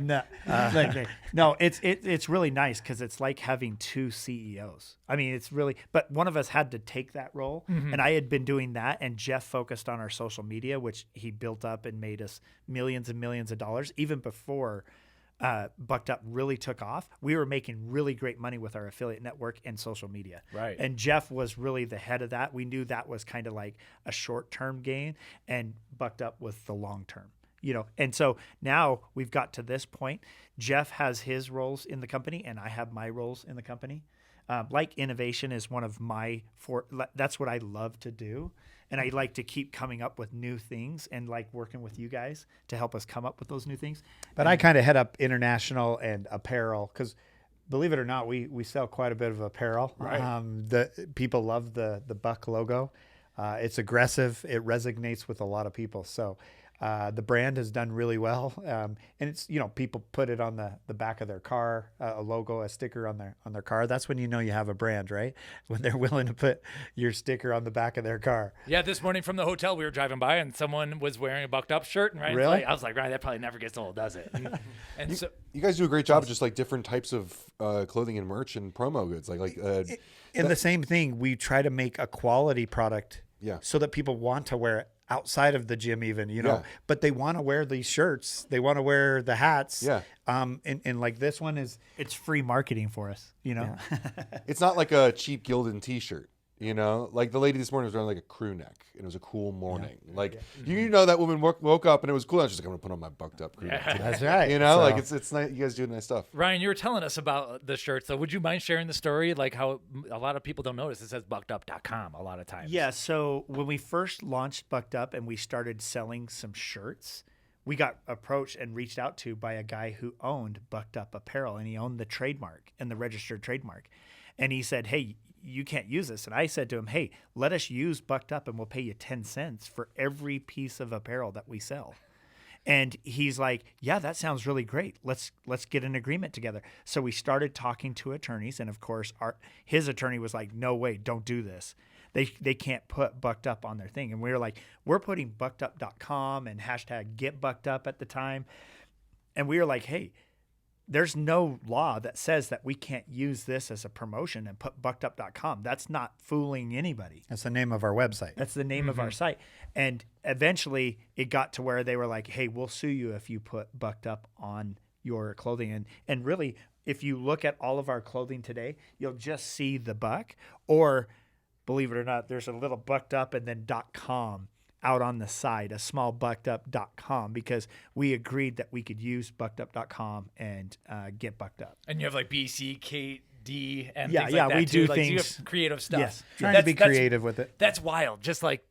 No, it's really nice because it's like having two CEOs. I mean, it's really, but one of us had to take that role, and I had been doing that, and Jeff focused on our social media, which he built up and made us millions and millions of dollars. Even before Bucked Up really took off, we were making really great money with our affiliate network and social media. Right. And Jeff was really the head of that. We knew that was kind of like a short-term gain, and Bucked Up was the long-term. And so now we've got to this point. Jeff has his roles in the company, and I have my roles in the company. Like innovation is one of that's what I love to do. And I like to keep coming up with new things and like working with you guys to help us come up with those new things. But I kind of head up international and apparel because, believe it or not, we sell quite a bit of apparel. Right. The people love the Buck logo. It's aggressive. It resonates with a lot of people. So the brand has done really well. And it's, people put it on the back of their car, a logo, a sticker on their car. That's when you know you have a brand, right? When they're willing to put your sticker on the back of their car. Yeah, this morning from the hotel, we were driving by and someone was wearing a Bucked Up shirt. And Ryan's Really? I was like, Ryan, that probably never gets old, does it? And so You guys do a great job of just like different types of clothing and merch and promo goods. And the same thing, we try to make a quality product so that people want to wear it outside of the gym even, but they want to wear these shirts. They want to wear the hats. Yeah. And like this one It's free marketing for us, Yeah. It's not like a cheap Gildan t-shirt. Like the lady this morning was wearing like a crew neck, and it was a cool morning. That woman woke up and it was cool. I was just like, I'm gonna put on my Bucked Up crew neck today. That's right. It's nice. You guys do nice stuff. Ryan, you were telling us about the shirts. So would you mind sharing the story? Like how a lot of people don't notice it says buckedup.com a lot of times. Yeah. So when we first launched Bucked Up and we started selling some shirts, we got approached and reached out to by a guy who owned Bucked Up Apparel, and he owned the trademark and the registered trademark. And he said, hey, you can't use this. And I said to him, hey, let us use Bucked Up and we'll pay you 10 cents for every piece of apparel that we sell. And he's like, yeah, that sounds really great. Let's get an agreement together. So we started talking to attorneys. And of course, his attorney was like, no way, don't do this. They can't put Bucked Up on their thing. And we were like, we're putting buckedup.com and hashtag #GetBuckedUp at the time. And we were like, hey, there's no law that says that we can't use this as a promotion and put buckedup.com. That's not fooling anybody. That's the name of our website. That's the name of our site. And eventually it got to where they were like, hey, we'll sue you if you put Bucked Up on your clothing. And really, if you look at all of our clothing today, you'll just see the buck, or believe it or not, there's a little Bucked Up and then .com out on the side, a small buckedup.com, because we agreed that we could use buckedup.com and get Bucked Up. And you have like BC, KD, and Yeah, things yeah, like that we too. do Like, so you things- have creative stuff. Yes. Trying to be creative with it. That's wild. Just like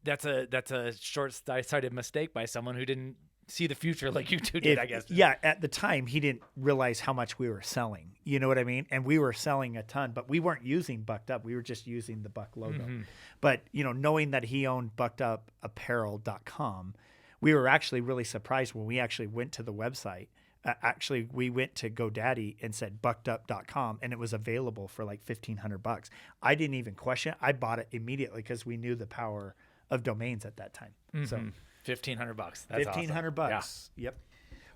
that's a short-sighted mistake by someone who didn't see the future like you two did, I guess. Yeah, at the time, he didn't realize how much we were selling. You know what I mean? And we were selling a ton, but we weren't using Bucked Up. We were just using the Buck logo. But, knowing that he owned buckedupapparel.com, we were actually really surprised when we actually went to the website. We went to GoDaddy and said buckedup.com, and it was available for like $1,500. I didn't even question it. I bought it immediately because we knew the power of domains at that time. So $1,500. That's $1,500. awesome. Yep.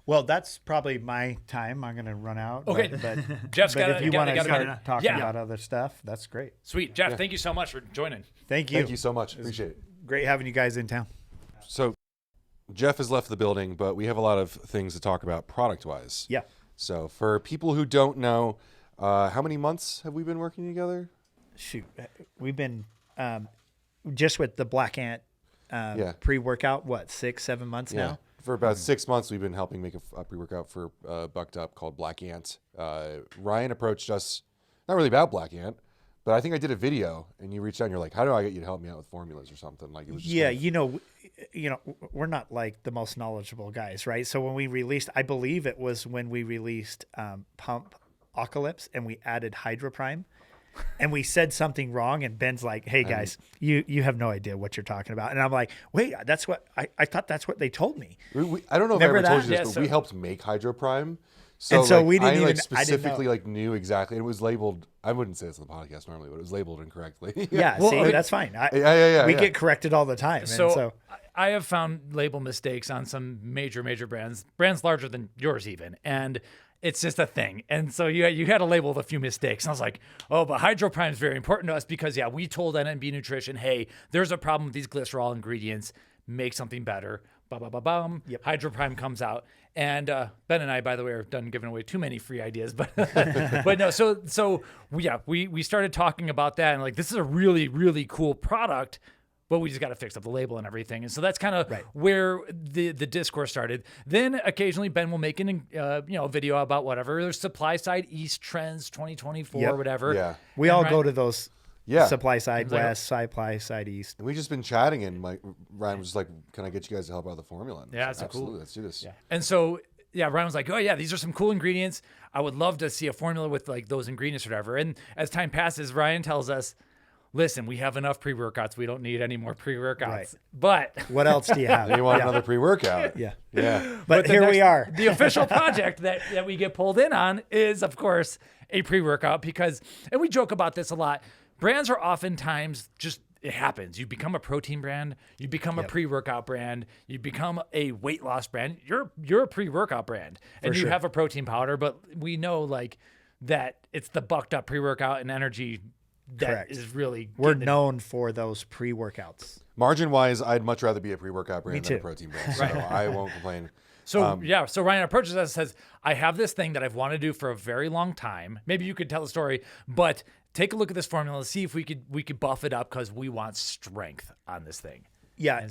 Well, that's probably my time. I'm going to run out. Okay. But Jeff's got if you want to start talking Yeah. about other stuff, that's great. Sweet. Jeff, thank you so much for joining. Thank you. Thank you so much. Appreciate it. Great having you guys in town. So Jeff has left the building, but we have a lot of things to talk about product-wise. Yeah. So for people who don't know, how many months have we been working together? Shoot, we've been just with the Black Ant pre-workout, 6-7 months now? For about 6 months, we've been helping make a pre-workout for Bucked Up called Black Ant. Ryan approached us not really about Black Ant, but I think I did a video and you reached out and you're like, how do I get you to help me out with formulas or something? Like it was just Yeah, kind of- you know, we're not like the most knowledgeable guys, right? So when we released, I believe it was when we released Pump Apocalypse and we added Hydroprime, and we said something wrong, and Ben's like, "Hey guys, you have no idea what you're talking about," and I'm like, "Wait, that's what I thought that's what they told me." I don't know if I Remember ever told that? you this, Yeah, but so- we helped make Hydroprime. And so like, we didn't I even- I like didn't specifically know. like knew exactly. It was labeled. I wouldn't say this on the podcast normally, but it was labeled incorrectly. Yeah, Well, see, okay. that's fine. We yeah. get corrected all the time. So, and so I have found label mistakes on some major brands larger than yours even, and it's just a thing. And so you had to label a few mistakes. And I was like, oh, but Hydroprime is very important to us because we told NMB Nutrition, hey, there's a problem with these glycerol ingredients. Make something better. Yep. Hydroprime comes out. And Ben and I, by the way, are done giving away too many free ideas, but but no. So we started talking about that and like this is a really, really cool product, but we just got to fix up the label and everything. And so that's kind of where the discourse started. Then occasionally Ben will make an video about whatever. There's supply side East trends 2024 Yep. or whatever. Yeah. we all go to those Yeah. supply side like- west, supply side east. And we just been chatting, and like Ryan was just like, "Can I get you guys to help out with the formula?" And I Yeah, was like, so cool. absolutely, let's do this. And so, Ryan was like, oh, yeah, these are some cool ingredients. I would love to see a formula with like those ingredients or whatever. And as time passes, Ryan tells us, listen, we have enough pre-workouts. We don't need any more pre-workouts. Right. But What else do you have? And you want another pre-workout? Yeah. Yeah. But the here next- we are. The official project that we get pulled in on is, of course, a pre-workout because, and we joke about this a lot, brands are oftentimes just, it happens. You become a protein brand, you become a pre-workout brand, you become a weight loss brand. You're a pre-workout brand and you sure. have a protein powder, but we know like that it's the bucked up pre-workout and energy that Correct. is really We're getting it. known for those pre-workouts. Margin wise, I'd much rather be a pre-workout brand Me than a too. protein brand. So I won't complain. So so Ryan approaches us and says, I have this thing that I've wanted to do for a very long time. Maybe you could tell the story, but take a look at this formula, see if we could buff it up because we want strength on this thing. Yeah,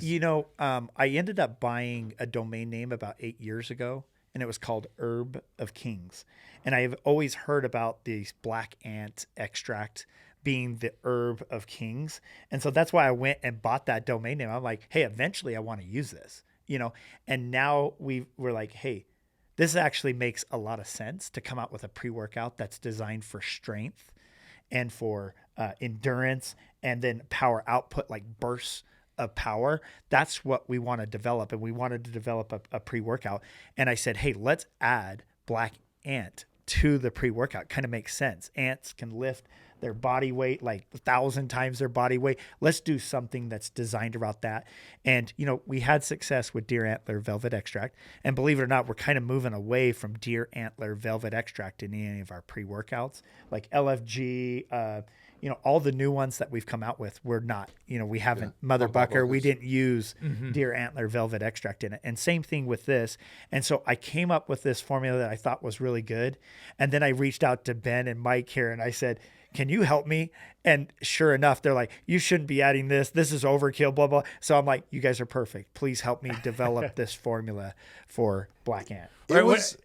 I ended up buying a domain name about 8 years ago, and it was called Herb of Kings. And I have always heard about these black ant extract being the herb of kings. And so that's why I went and bought that domain name. I'm like, hey, eventually I want to use this, And now we're like, hey, this actually makes a lot of sense to come out with a pre-workout that's designed for strength and for endurance and then power output, like bursts of power. That's what we want to develop. And we wanted to develop a pre-workout. And I said, hey, let's add black ant to the pre-workout. Kind of makes sense. Ants can lift their body weight like 1,000 times their body weight. Let's do something that's designed around that. And, we had success with deer antler velvet extract. And believe it or not, we're kind of moving away from deer antler velvet extract in any of our pre-workouts. Like LFG, all the new ones that we've come out with, we're not, we haven't, Mother Bucker, we didn't use deer antler velvet extract in it. And same thing with this. And so I came up with this formula that I thought was really good. And then I reached out to Ben and Mike here and I said, can you help me? And sure enough, they're like, you shouldn't be adding this. This is overkill, blah, blah. So I'm like, you guys are perfect. Please help me develop this formula for black ant. It was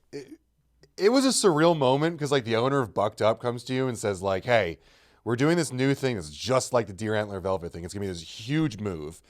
a surreal moment because like the owner of Bucked Up comes to you and says like, hey, we're doing this new thing that's just like the deer antler velvet thing. It's gonna be this huge move.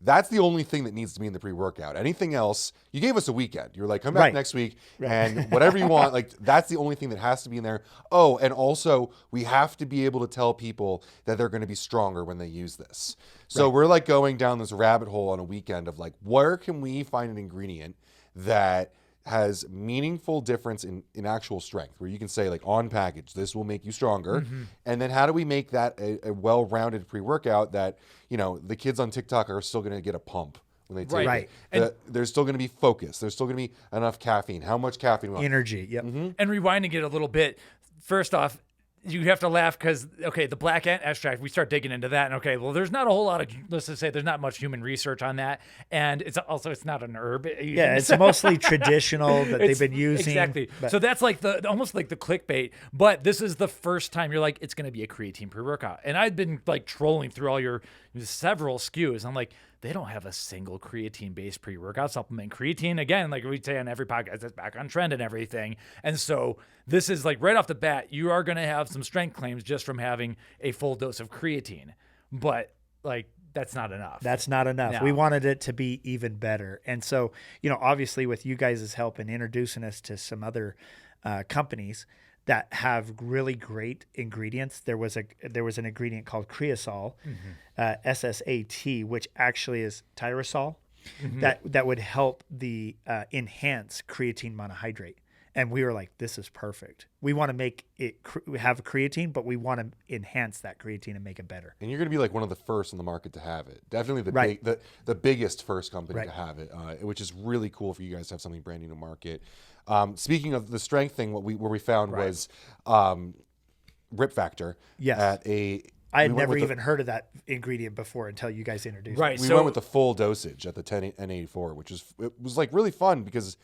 That's the only thing that needs to be in the pre-workout. Anything else, you gave us a weekend. You were like, come back Right. next week and whatever you want, like that's the only thing that has to be in there. Oh, and also we have to be able to tell people that they're going to be stronger when they use this. So we're like going down this rabbit hole on a weekend of like, where can we find an ingredient that has meaningful difference in actual strength where you can say like on package, this will make you stronger. And then how do we make that a well-rounded pre-workout that, the kids on TikTok are still going to get a pump when they take Right. it. There's still going to be focus. There's still going to be enough caffeine. How much caffeine? We want? Energy. Yep. And rewinding it a little bit, first off, you have to laugh because, the black ant extract, we start digging into that. And, there's not a whole lot of, let's just say there's not much human research on that. And it's not an herb. Yeah, it's mostly traditional that they've been using. Exactly. but- So that's like almost like the clickbait. But this is the first time you're like, it's going to be a creatine pre-workout. And I've been like trolling through all your several SKUs. I'm like, they don't have a single creatine-based pre-workout supplement. Creatine, again, like we say on every podcast, that's back on trend and everything. And so this is like right off the bat, you are going to have some strength claims just from having a full dose of creatine. But like, that's not enough. That's not enough. No. We wanted it to be even better. And so, obviously with you guys' help and introducing us to some other companies that have really great ingredients. There was an ingredient called Creosol, SSAT, which actually is tyrosol, that would help the enhance creatine monohydrate. And we were like, this is perfect. We want to make it have creatine, but we want to enhance that creatine and make it better. And you're going to be like one of the first in the market to have it. Definitely the biggest first company to have it, which is really cool for you guys to have something brand new to market. Speaking of the strength thing, where we found was Rip Factor. Yes. I had never even heard of that ingredient before until you guys introduced it. We went with the full dosage at the 10 N84, which was like really fun because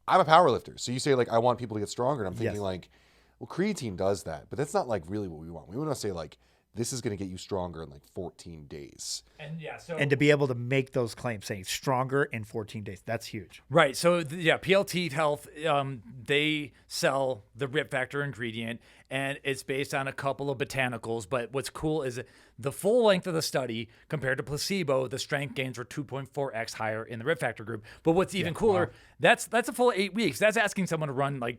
I'm a power lifter. So you say like, I want people to get stronger. And I'm thinking like, well, creatine does that, but that's not like really what we want. We want to say like, this is going to get you stronger in like 14 days. And to be able to make those claims saying stronger in 14 days, that's huge. Right. So PLT Health, they sell the Rip Factor ingredient, and it's based on a couple of botanicals. But what's cool is the full length of the study compared to placebo, the strength gains were 2.4x higher in the Rip Factor group. But what's even cooler, that's a full 8 weeks. That's asking someone to run like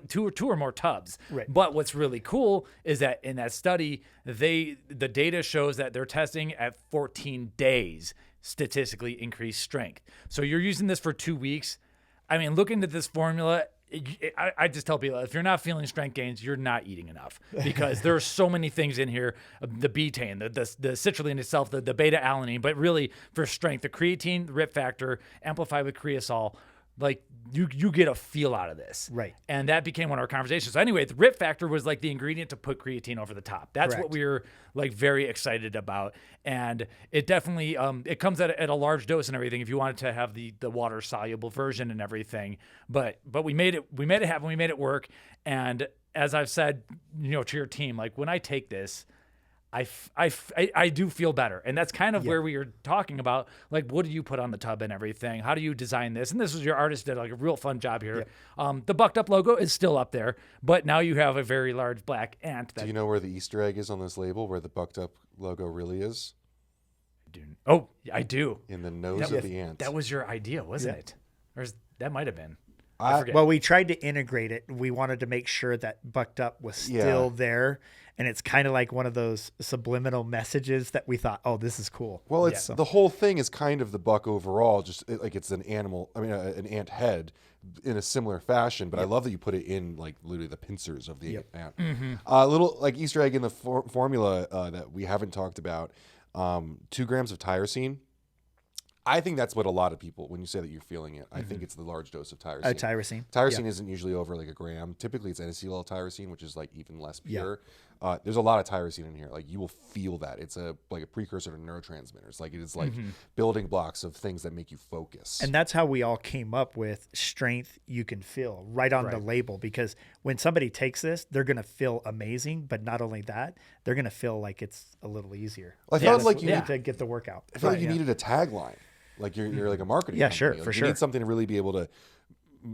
two or more tubs. Right. But what's really cool is that in that study, the data shows that they're testing at 14 days statistically increased strength. So you're using this for 2 weeks. I mean, look into this formula. I just tell people, if you're not feeling strength gains, you're not eating enough, because there are so many things in here, the betaine, the citrulline itself, the beta-alanine, but really for strength, the creatine, the Rip Factor, amplified with Creosol, like you get a feel out of this. Right. And that became one of our conversations. So anyway, the Rip Factor was like the ingredient to put creatine over the top. That's what we were like very excited about. And it definitely, it comes at a large dose and everything if you wanted to have the water soluble version and everything. But we made it happen. We made it work. And as I've said, to your team, like when I take this, I do feel better. And that's kind of where we were talking about, like, what do you put on the tub and everything? How do you design this? And this was your artist did like a real fun job here. The Bucked Up logo is still up there, but now you have a very large black ant. Do you know where the Easter egg is on this label, where the Bucked Up logo really is? Oh, I do. In the nose of the ant. That was your idea, wasn't it? Or that might have been. I forget. Well, we tried to integrate it. We wanted to make sure that Bucked Up was still there. And it's kind of like one of those subliminal messages that we thought, oh, this is cool. Well, it's the whole thing is kind of the buck overall, just like it's an animal. I mean, an ant head in a similar fashion. But I love that you put it in like literally the pincers of the ant. A little like Easter egg in the formula that we haven't talked about. 2 grams of tyrosine. I think that's what a lot of people, when you say that you're feeling it, I think it's the large dose of tyrosine. Tyrosine isn't usually over like a gram. Typically, it's N-acetyl-L-tyrosine, which is like even less pure. There's a lot of tyrosine in here. Like you will feel that. It's like a precursor to neurotransmitters. Like it is like building blocks of things that make you focus. And that's how we all came up with strength you can feel right on the label, because when somebody takes this, they're going to feel amazing. But not only that, they're going to feel like it's a little easier. I felt like you need to get the workout. I felt like you needed a tagline. Like you're like a marketing company. Like you need something to really be able to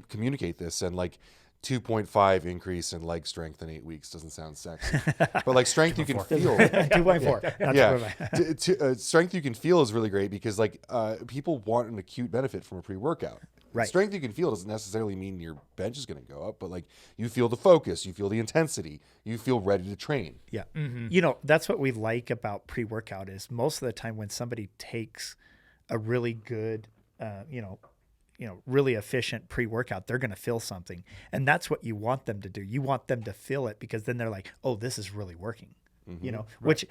communicate this, and like 2.5 increase in leg strength in 8 weeks doesn't sound sexy, but like strength you can feel. 2.4. Strength you can feel is really great because like people want an acute benefit from a pre-workout. Right. Strength you can feel doesn't necessarily mean your bench is going to go up, but like you feel the focus, you feel the intensity, you feel ready to train. Yeah. That's what we like about pre-workout is most of the time when somebody takes a really good, really efficient pre-workout, they're going to feel something. And that's what you want them to do. You want them to feel it, because then they're like, oh, this is really working, which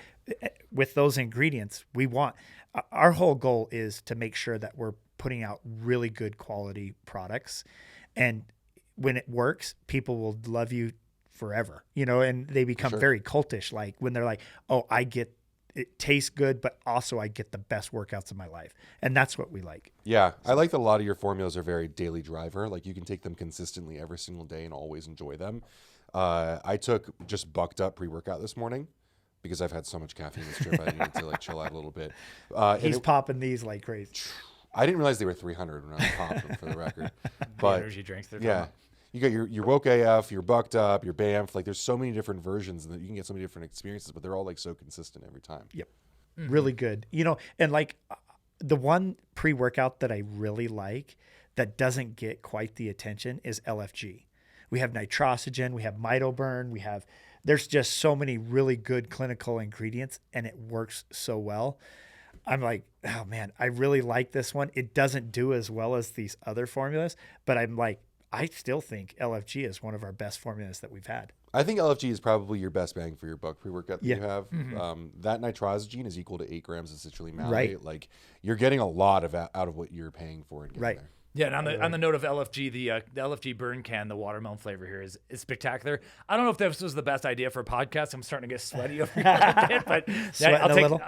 with those ingredients, we want, our whole goal is to make sure that we're putting out really good quality products. And when it works, people will love you forever, and they become very cultish. Like when they're like, oh, it tastes good, but also I get the best workouts of my life. And that's what we like. Yeah. I like that a lot of your formulas are very daily driver. Like you can take them consistently every single day and always enjoy them. I took just Bucked Up pre-workout this morning. because I've had so much caffeine this trip. I needed to like chill out a little bit. He's popping these like crazy. I didn't realize they were 300 when I was popping them, for the record. The But energy drinks. They're yeah, you got your woke AF, your bucked up, your BAMF. Like there's so many different versions, and that you can get so many different experiences, but they're all like so consistent every time. Yep. Really good. And like the one pre-workout that I really like that doesn't get quite the attention is LFG. We have nitrosogen, we have mitoburn, there's just so many really good clinical ingredients, and it works so well. I'm like, oh man, I really like this one. It doesn't do as well as these other formulas, but I'm like, I still think LFG is one of our best formulas that we've had. I think LFG is probably your best bang for your buck pre-workout that Yeah. you have. That nitrosogen is equal to 8 grams of citrulline malate. Right. Like you're getting a lot of out of what you're paying for in getting Right. there. Yeah, and on the note of LFG, the LFG burn can, the watermelon flavor here is spectacular. I don't know if this was the best idea for a podcast. I'm starting to get sweaty over here a bit, but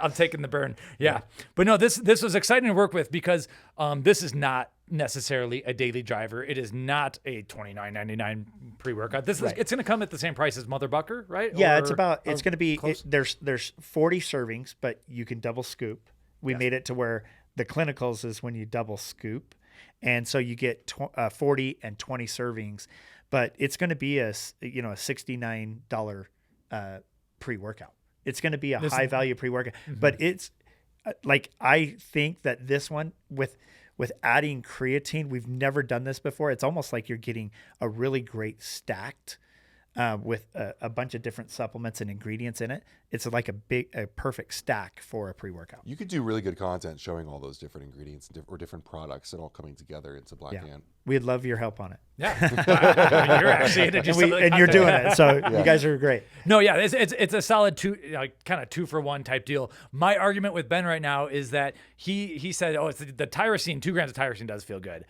I'm taking the burn. Yeah. But no, this was exciting to work with because this is not necessarily a daily driver. It is not a $29.99 pre-workout. It's going to come at the same price as Mother Bucker, right? Yeah, it's going to be there's 40 servings, but you can double scoop. We made it to where the clinicals is when you double scoop. And so you get 40 and 20 servings, but it's going to be a $69 pre-workout. It's going to be a high value pre-workout, but it's like, I think that this one with adding creatine, we've never done this before. It's almost like you're getting a really great stacked with a bunch of different supplements and ingredients in it. It's like a perfect stack for a pre-workout. You could do really good content showing all those different ingredients or different products and all coming together into Black Ant. We'd love your help on it. Yeah. I mean, you're actually into just and you're doing it. So you guys are great. No, yeah, it's a solid kind of 2-for-1 type deal. My argument with Ben right now is that he said, oh, it's the tyrosine, 2 grams of tyrosine does feel good.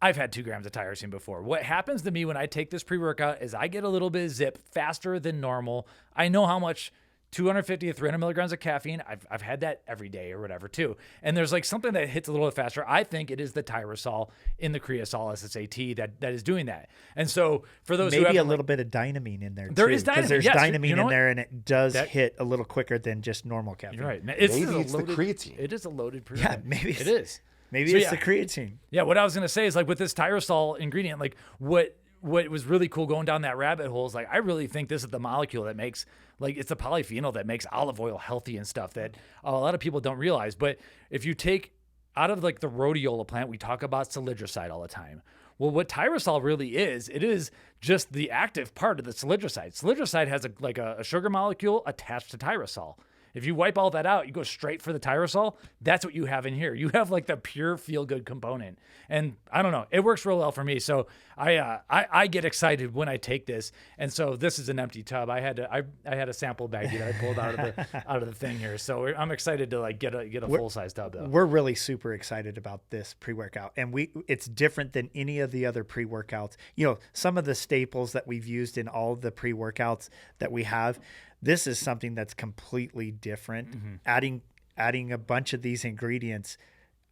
I've had 2 grams of tyrosine before. What happens to me when I take this pre-workout is I get a little bit of zip faster than normal. I know how much 250 to 300 milligrams of caffeine. I've had that every day or whatever too. And there's like something that hits a little bit faster. I think it is the tyrosol in the Creosol SSAT that is doing that. And so for those maybe who have a little bit of dynamine in there. There is dynamine. Because there's yes, dynamine in what? there, and it does hit a little quicker than just normal caffeine. You're right. Maybe it's the creatine. It is a loaded pre. Yeah, maybe it is. Maybe So, it's yeah. the creatine. Yeah, what I was gonna say is like with this tyrosol ingredient, like what was really cool going down that rabbit hole is like I really think this is the molecule that makes it's a polyphenol that makes olive oil healthy and stuff that a lot of people don't realize. But if you take out of like the rhodiola plant, we talk about salidroside all the time. Well, what tyrosol really is, it is just the active part of the salidroside. Salidroside has a sugar molecule attached to tyrosol. If you wipe all that out, you go straight for the tyrosol. That's what you have in here. You have like the pure feel-good component. And I don't know, it works real well for me. So I get excited when I take this. And so this is an empty tub. I had a sample baggie that I pulled out of the thing here. So I'm excited to like get a full-size tub though. We're really super excited about this pre-workout, and it's different than any of the other pre-workouts. Some of the staples that we've used in all of the pre-workouts that we have. This is something that's completely different. Mm-hmm. Adding a bunch of these ingredients,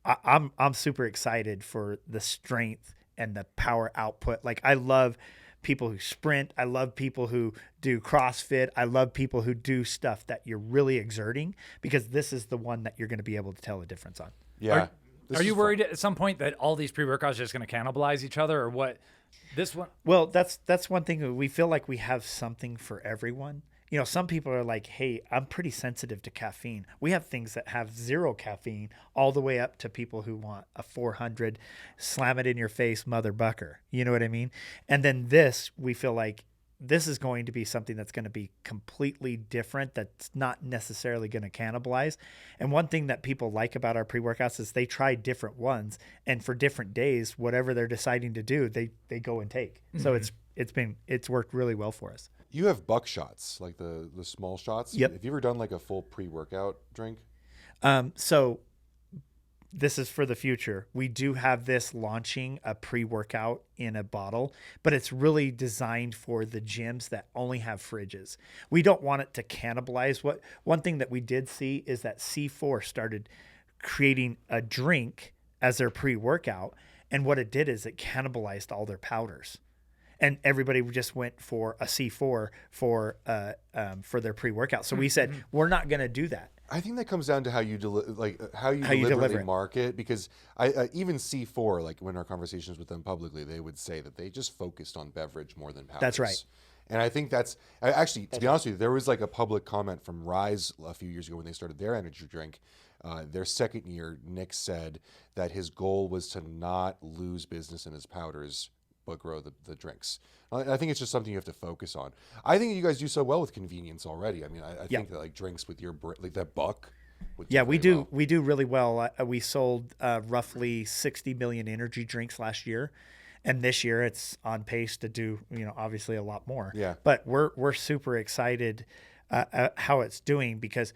I'm super excited for the strength and the power output. Like I love people who sprint. I love people who do CrossFit. I love people who do stuff that you're really exerting, because this is the one that you're going to be able to tell a difference on. Yeah. Are you worried at some point that all these pre-workouts are just going to cannibalize each other, or what? This one? Well, that's one thing. We feel like we have something for everyone. Some people are like, hey, I'm pretty sensitive to caffeine. We have things that have 0 caffeine all the way up to people who want a 400, slam it in your face, Mother Bucker. You know what I mean? And then we feel like this is going to be something that's going to be completely different, that's not necessarily going to cannibalize. And one thing that people like about our pre-workouts is they try different ones, and for different days, whatever they're deciding to do, they go and take. Mm-hmm. So it's worked really well for us. You have buck shots, like the small shots. Yep. Have you ever done like a full pre-workout drink? So this is for the future. We do have this launching a pre-workout in a bottle, but it's really designed for the gyms that only have fridges. We don't want it to cannibalize. One thing that we did see is that C4 started creating a drink as their pre-workout, and what it did is it cannibalized all their powders. and everybody just went for a C4 for their pre-workout. So we said we're not going to do that. I think that comes down to how you how you deliver deliberately it. market, because I even C4, like when our conversations with them publicly, they would say that they just focused on beverage more than powders. That's right. And I think that's actually, to be honest with you, there was like a public comment from Rise a few years ago when they started their energy drink. Their second year, Nick said that his goal was to not lose business in his powders, but grow the drinks. I think it's just something you have to focus on. I think you guys do so well with convenience already. I mean, I think that like drinks with your like that Buck. We do really well. We sold roughly 60 million energy drinks last year, and this year it's on pace to do obviously a lot more. Yeah. But we're super excited how it's doing, because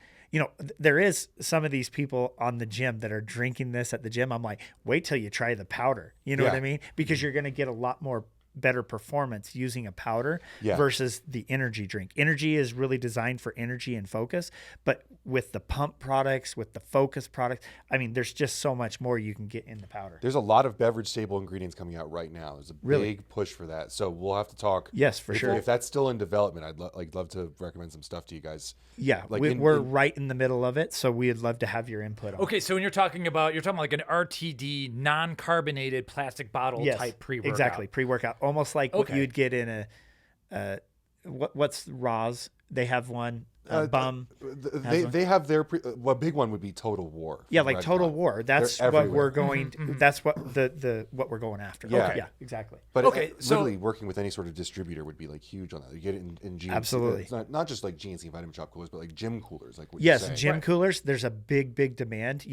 there is some of these people on the gym that are drinking this at the gym. I'm like, wait till you try the powder. You know what I mean? Because you're going to get a lot more better performance using a powder versus the energy drink. Energy is really designed for energy and focus, but with the pump products, with the focus products, I mean, there's just so much more you can get in the powder. There's a lot of beverage staple ingredients coming out right now. There's a big push for that. So we'll have to talk. Yes, for sure. If that's still in development, I'd love to recommend some stuff to you guys. Yeah, we're right in the middle of it, so we'd love to have your input on it. Okay, so when you're talking about like an RTD non-carbonated plastic bottle type pre-workout. Exactly, pre-workout. Almost like what you'd get in what's Roz? They have one. Bum. They have their big one would be Total War. Yeah, like Total War. That's what we're going. That's what what we're going after. Yeah, okay. Yeah, exactly. But so literally working with any sort of distributor would be like huge on that. You get it in GNC. Absolutely. It's not just like GNC Vitamin Shop coolers, but like gym coolers. Like what yes, you say. gym coolers. There's a big demand.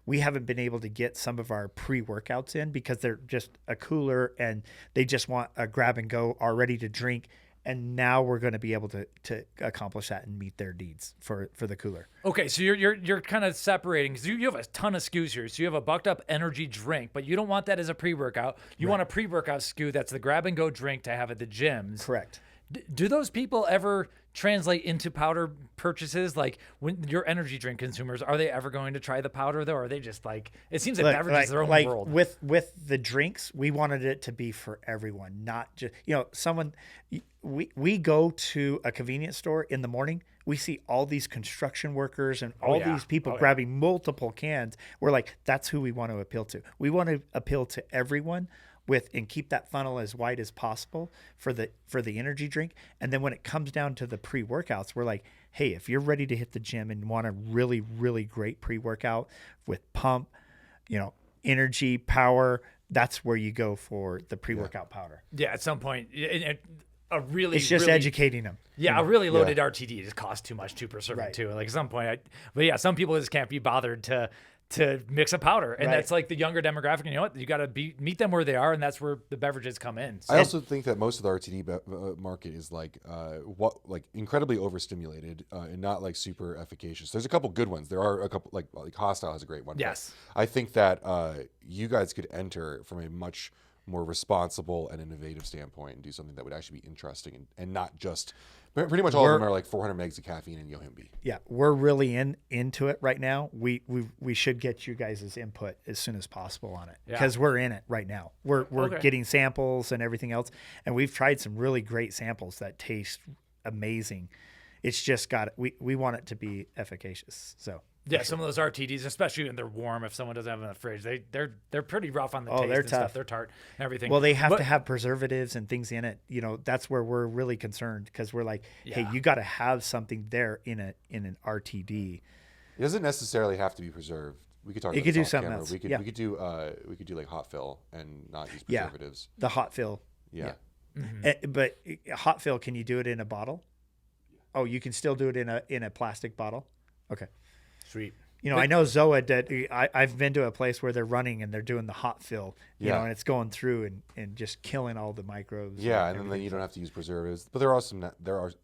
We haven't been able to get some of our pre-workouts in because they're just a cooler and they just want a grab and go, are ready to drink. And now we're going to be able to accomplish that and meet their needs for the cooler. Okay, so you're kind of separating, because you have a ton of SKUs here. So you have a Bucked Up energy drink, but you don't want that as a pre-workout. You want a pre-workout SKU that's the grab and go drink to have at the gyms. Correct. Do those people ever translate into powder purchases? Like when your energy drink consumers, are they ever going to try the powder though? Or are they just like, it seems like beverage is their own world. With the drinks, we wanted it to be for everyone, not just, we go to a convenience store in the morning, we see all these construction workers and all these people grabbing multiple cans. We're like, that's who we want to appeal to. We want to appeal to everyone and keep that funnel as wide as possible for the energy drink. And then when it comes down to the pre-workouts, we're like, hey, if you're ready to hit the gym and want a really, really great pre-workout with pump, energy, power, that's where you go for the pre-workout powder. Yeah, at some point, it's just educating them. Yeah, a really loaded RTD just costs too much per serving too. Like at some point, some people just can't be bothered to mix a powder, and that's like the younger demographic. And you know what? You got to meet them where they are, and that's where the beverages come in. So. I also think that most of the RTD market is like incredibly overstimulated and not like super efficacious. There's a couple good ones. There are a couple like Hostile has a great one. Yes, I think that you guys could enter from a much more responsible and innovative standpoint and do something that would actually be interesting and not just. Pretty much all of them are like 400 megs of caffeine and Yohimbe. Yeah, we're really into it right now. We should get you guys' input as soon as possible on it because we're in it right now. We're getting samples and everything else, and we've tried some really great samples that taste amazing. It's just we want it to be efficacious. So yeah, some of those RTDs, especially when they're warm, if someone doesn't have them in the fridge, they're pretty rough on the taste. They're and tough. Stuff. They're tart and everything. Well, they have to have preservatives and things in it. That's where we're really concerned because we're like, hey, you got to have something there in an RTD. It doesn't necessarily have to be preserved. We could talk. You about could do off something camera. else. We could do like hot fill and not use preservatives. Yeah, the hot fill. Yeah. Mm-hmm. But hot fill, can you do it in a bottle? Oh, you can still do it in a plastic bottle. Okay, sweet. I know Zoa did. I've been to a place where they're running and they're doing the hot fill, and it's going through and just killing all the microbes. Yeah, and then you don't have to use preservatives. But there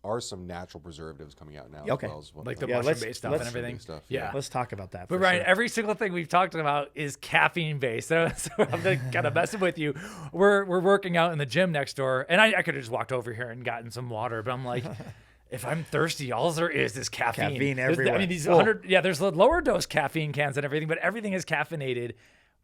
are some natural preservatives coming out now as well. Like the mushroom-based stuff and everything. Yeah. Let's talk about that. But Ryan, every single thing we've talked about is caffeine-based. So I'm kind of messing with you. We're working out in the gym next door, and I could have just walked over here and gotten some water, but I'm like... If I'm thirsty, all there is caffeine. Caffeine everywhere. I mean, these 100. Yeah, there's lower dose caffeine cans and everything, but everything is caffeinated.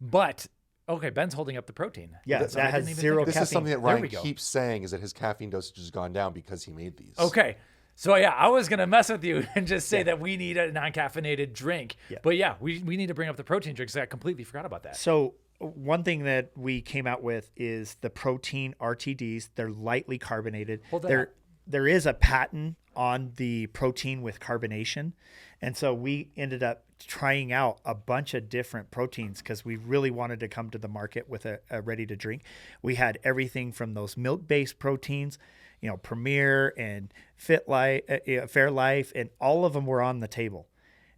But Okay, Ben's holding up the protein. Yeah, So I that has didn't even zero think This caffeine. is something that There Ryan we go. keeps saying, is that his caffeine dosage has gone down because he made these. Okay. So yeah, I was gonna mess with you and just say that we need a non-caffeinated drink. Yeah. But yeah, we need to bring up the protein drinks. I completely forgot about that. So one thing that we came out with is the protein RTDs. They're lightly carbonated. Hold that up. There is a patent on the protein with carbonation. And so we ended up trying out a bunch of different proteins because we really wanted to come to the market with a ready to drink. We had everything from those milk-based proteins, Premier and Fairlife, and all of them were on the table.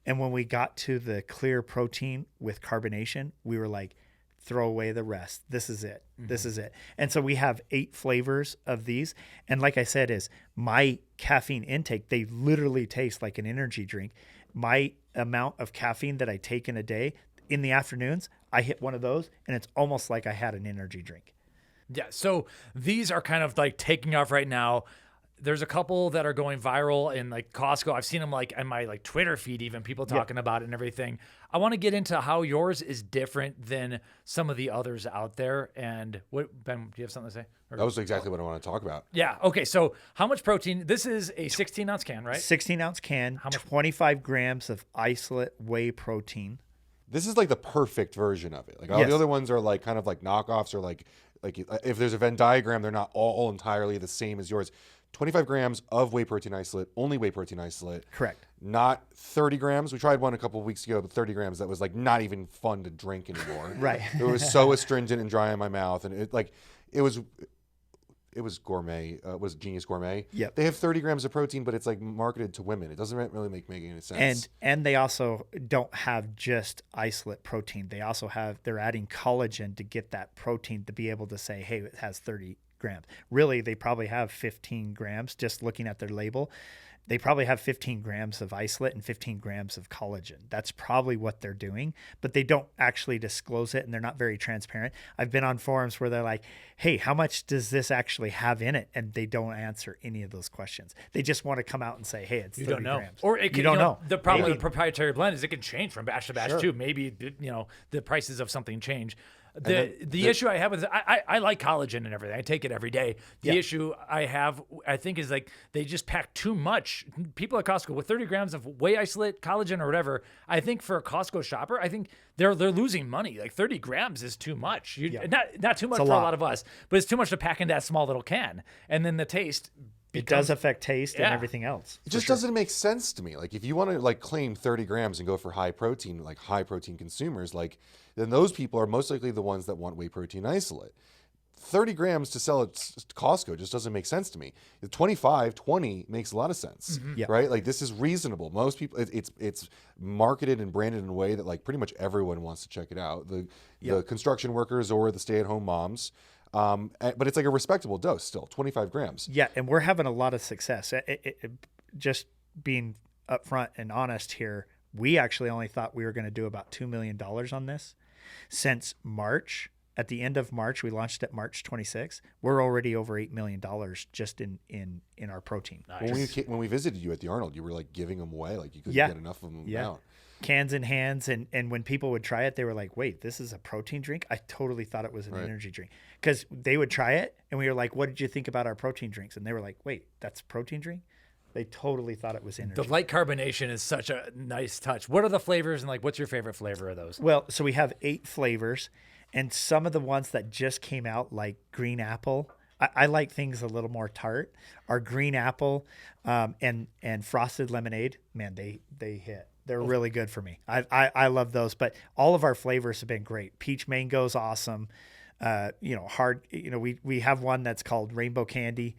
And when we got to the clear protein with carbonation, we were like, throw away the rest. This is it. This is it. And so we have 8 flavors of these. And like I said, is my caffeine intake, they literally taste like an energy drink. My amount of caffeine that I take in a day, in the afternoons, I hit one of those and it's almost like I had an energy drink. Yeah. So these are kind of like taking off right now. There's a couple that are going viral in like Costco. I've seen them like in my like Twitter feed, even people talking about it and everything. I want to get into how yours is different than some of the others out there. And what, Ben, do you have something to say? Or- That was exactly what I want to talk about. yeah. Okay. So how much protein? This is a 16-ounce can, right? 16-ounce can, 25 grams of isolate whey protein. This is like the perfect version of it. Like all Yes. the other ones are like kind of like knockoffs, or like if there's a Venn diagram, they're not all entirely the same as yours. 25 grams of whey protein isolate, only whey protein isolate. Correct. Not 30 grams. We tried one a couple of weeks ago, but 30 grams, that was like not even fun to drink anymore. Right. It was so astringent and dry in my mouth. And it was gourmet. It was Genius Gourmet. Yep. They have 30 grams of protein, but it's like marketed to women. It doesn't really make any sense. And they also don't have just isolate protein. They're adding collagen to get that protein to be able to say, hey, it has 30 grams. Really, they probably have 15 grams just looking at their label. They probably have 15 grams of isolate and 15 grams of collagen. That's probably what they're doing, but they don't actually disclose it and they're not very transparent. I've been on forums where they're like, hey, how much does this actually have in it? And they don't answer any of those questions. They just want to come out and say, hey, it's 30 You don't know. grams. Or it can, you don't know. The problem Maybe. with a proprietary blend is it can change from batch to batch too. Maybe, the prices of something change. The issue I have with I like collagen and everything. I take it every day. The issue I have, I think, is like they just pack too much. People at Costco with 30 grams of whey isolate, collagen, or whatever. I think for a Costco shopper, I think they're losing money. Like 30 grams is too much. Not too much for a lot of us, but it's too much to pack in that small little can. And then the taste. It does affect taste and Yeah. everything else. It just doesn't make sense to me. Like if you want to like claim 30 grams and go for high protein consumers, like then those people are most likely the ones that want whey protein isolate. 30 grams to sell at Costco just doesn't make sense to me. 20 makes a lot of sense, Yeah. right? Like this is reasonable. Most people, it's marketed and branded in a way that like pretty much everyone wants to check it out. The construction workers or the stay-at-home moms. But it's like a respectable dose still, 25 grams. Yeah, and we're having a lot of success. Just being upfront and honest here, we actually only thought we were going to do about $2 million on this. Since March, at the end of March, we launched at March 26th. We're already over $8 million just in our protein. When we visited you at the Arnold, you were like giving them away, like you couldn't get enough of them out. Cans in hands, and when people would try it, they were like, wait, this is a protein drink? I totally thought it was an energy drink. Because they would try it, and we were like, what did you think about our protein drinks? And they were like, wait, that's a protein drink? They totally thought it was energy. The light carbonation is such a nice touch. What are the flavors and like what's your favorite flavor of those? Well, so we have 8 flavors, and some of the ones that just came out, like green apple, I like things a little more tart. Our green apple and frosted lemonade, man, they hit. They're really good for me. I love those, but all of our flavors have been great. Peach mango is awesome. We have one that's called rainbow candy.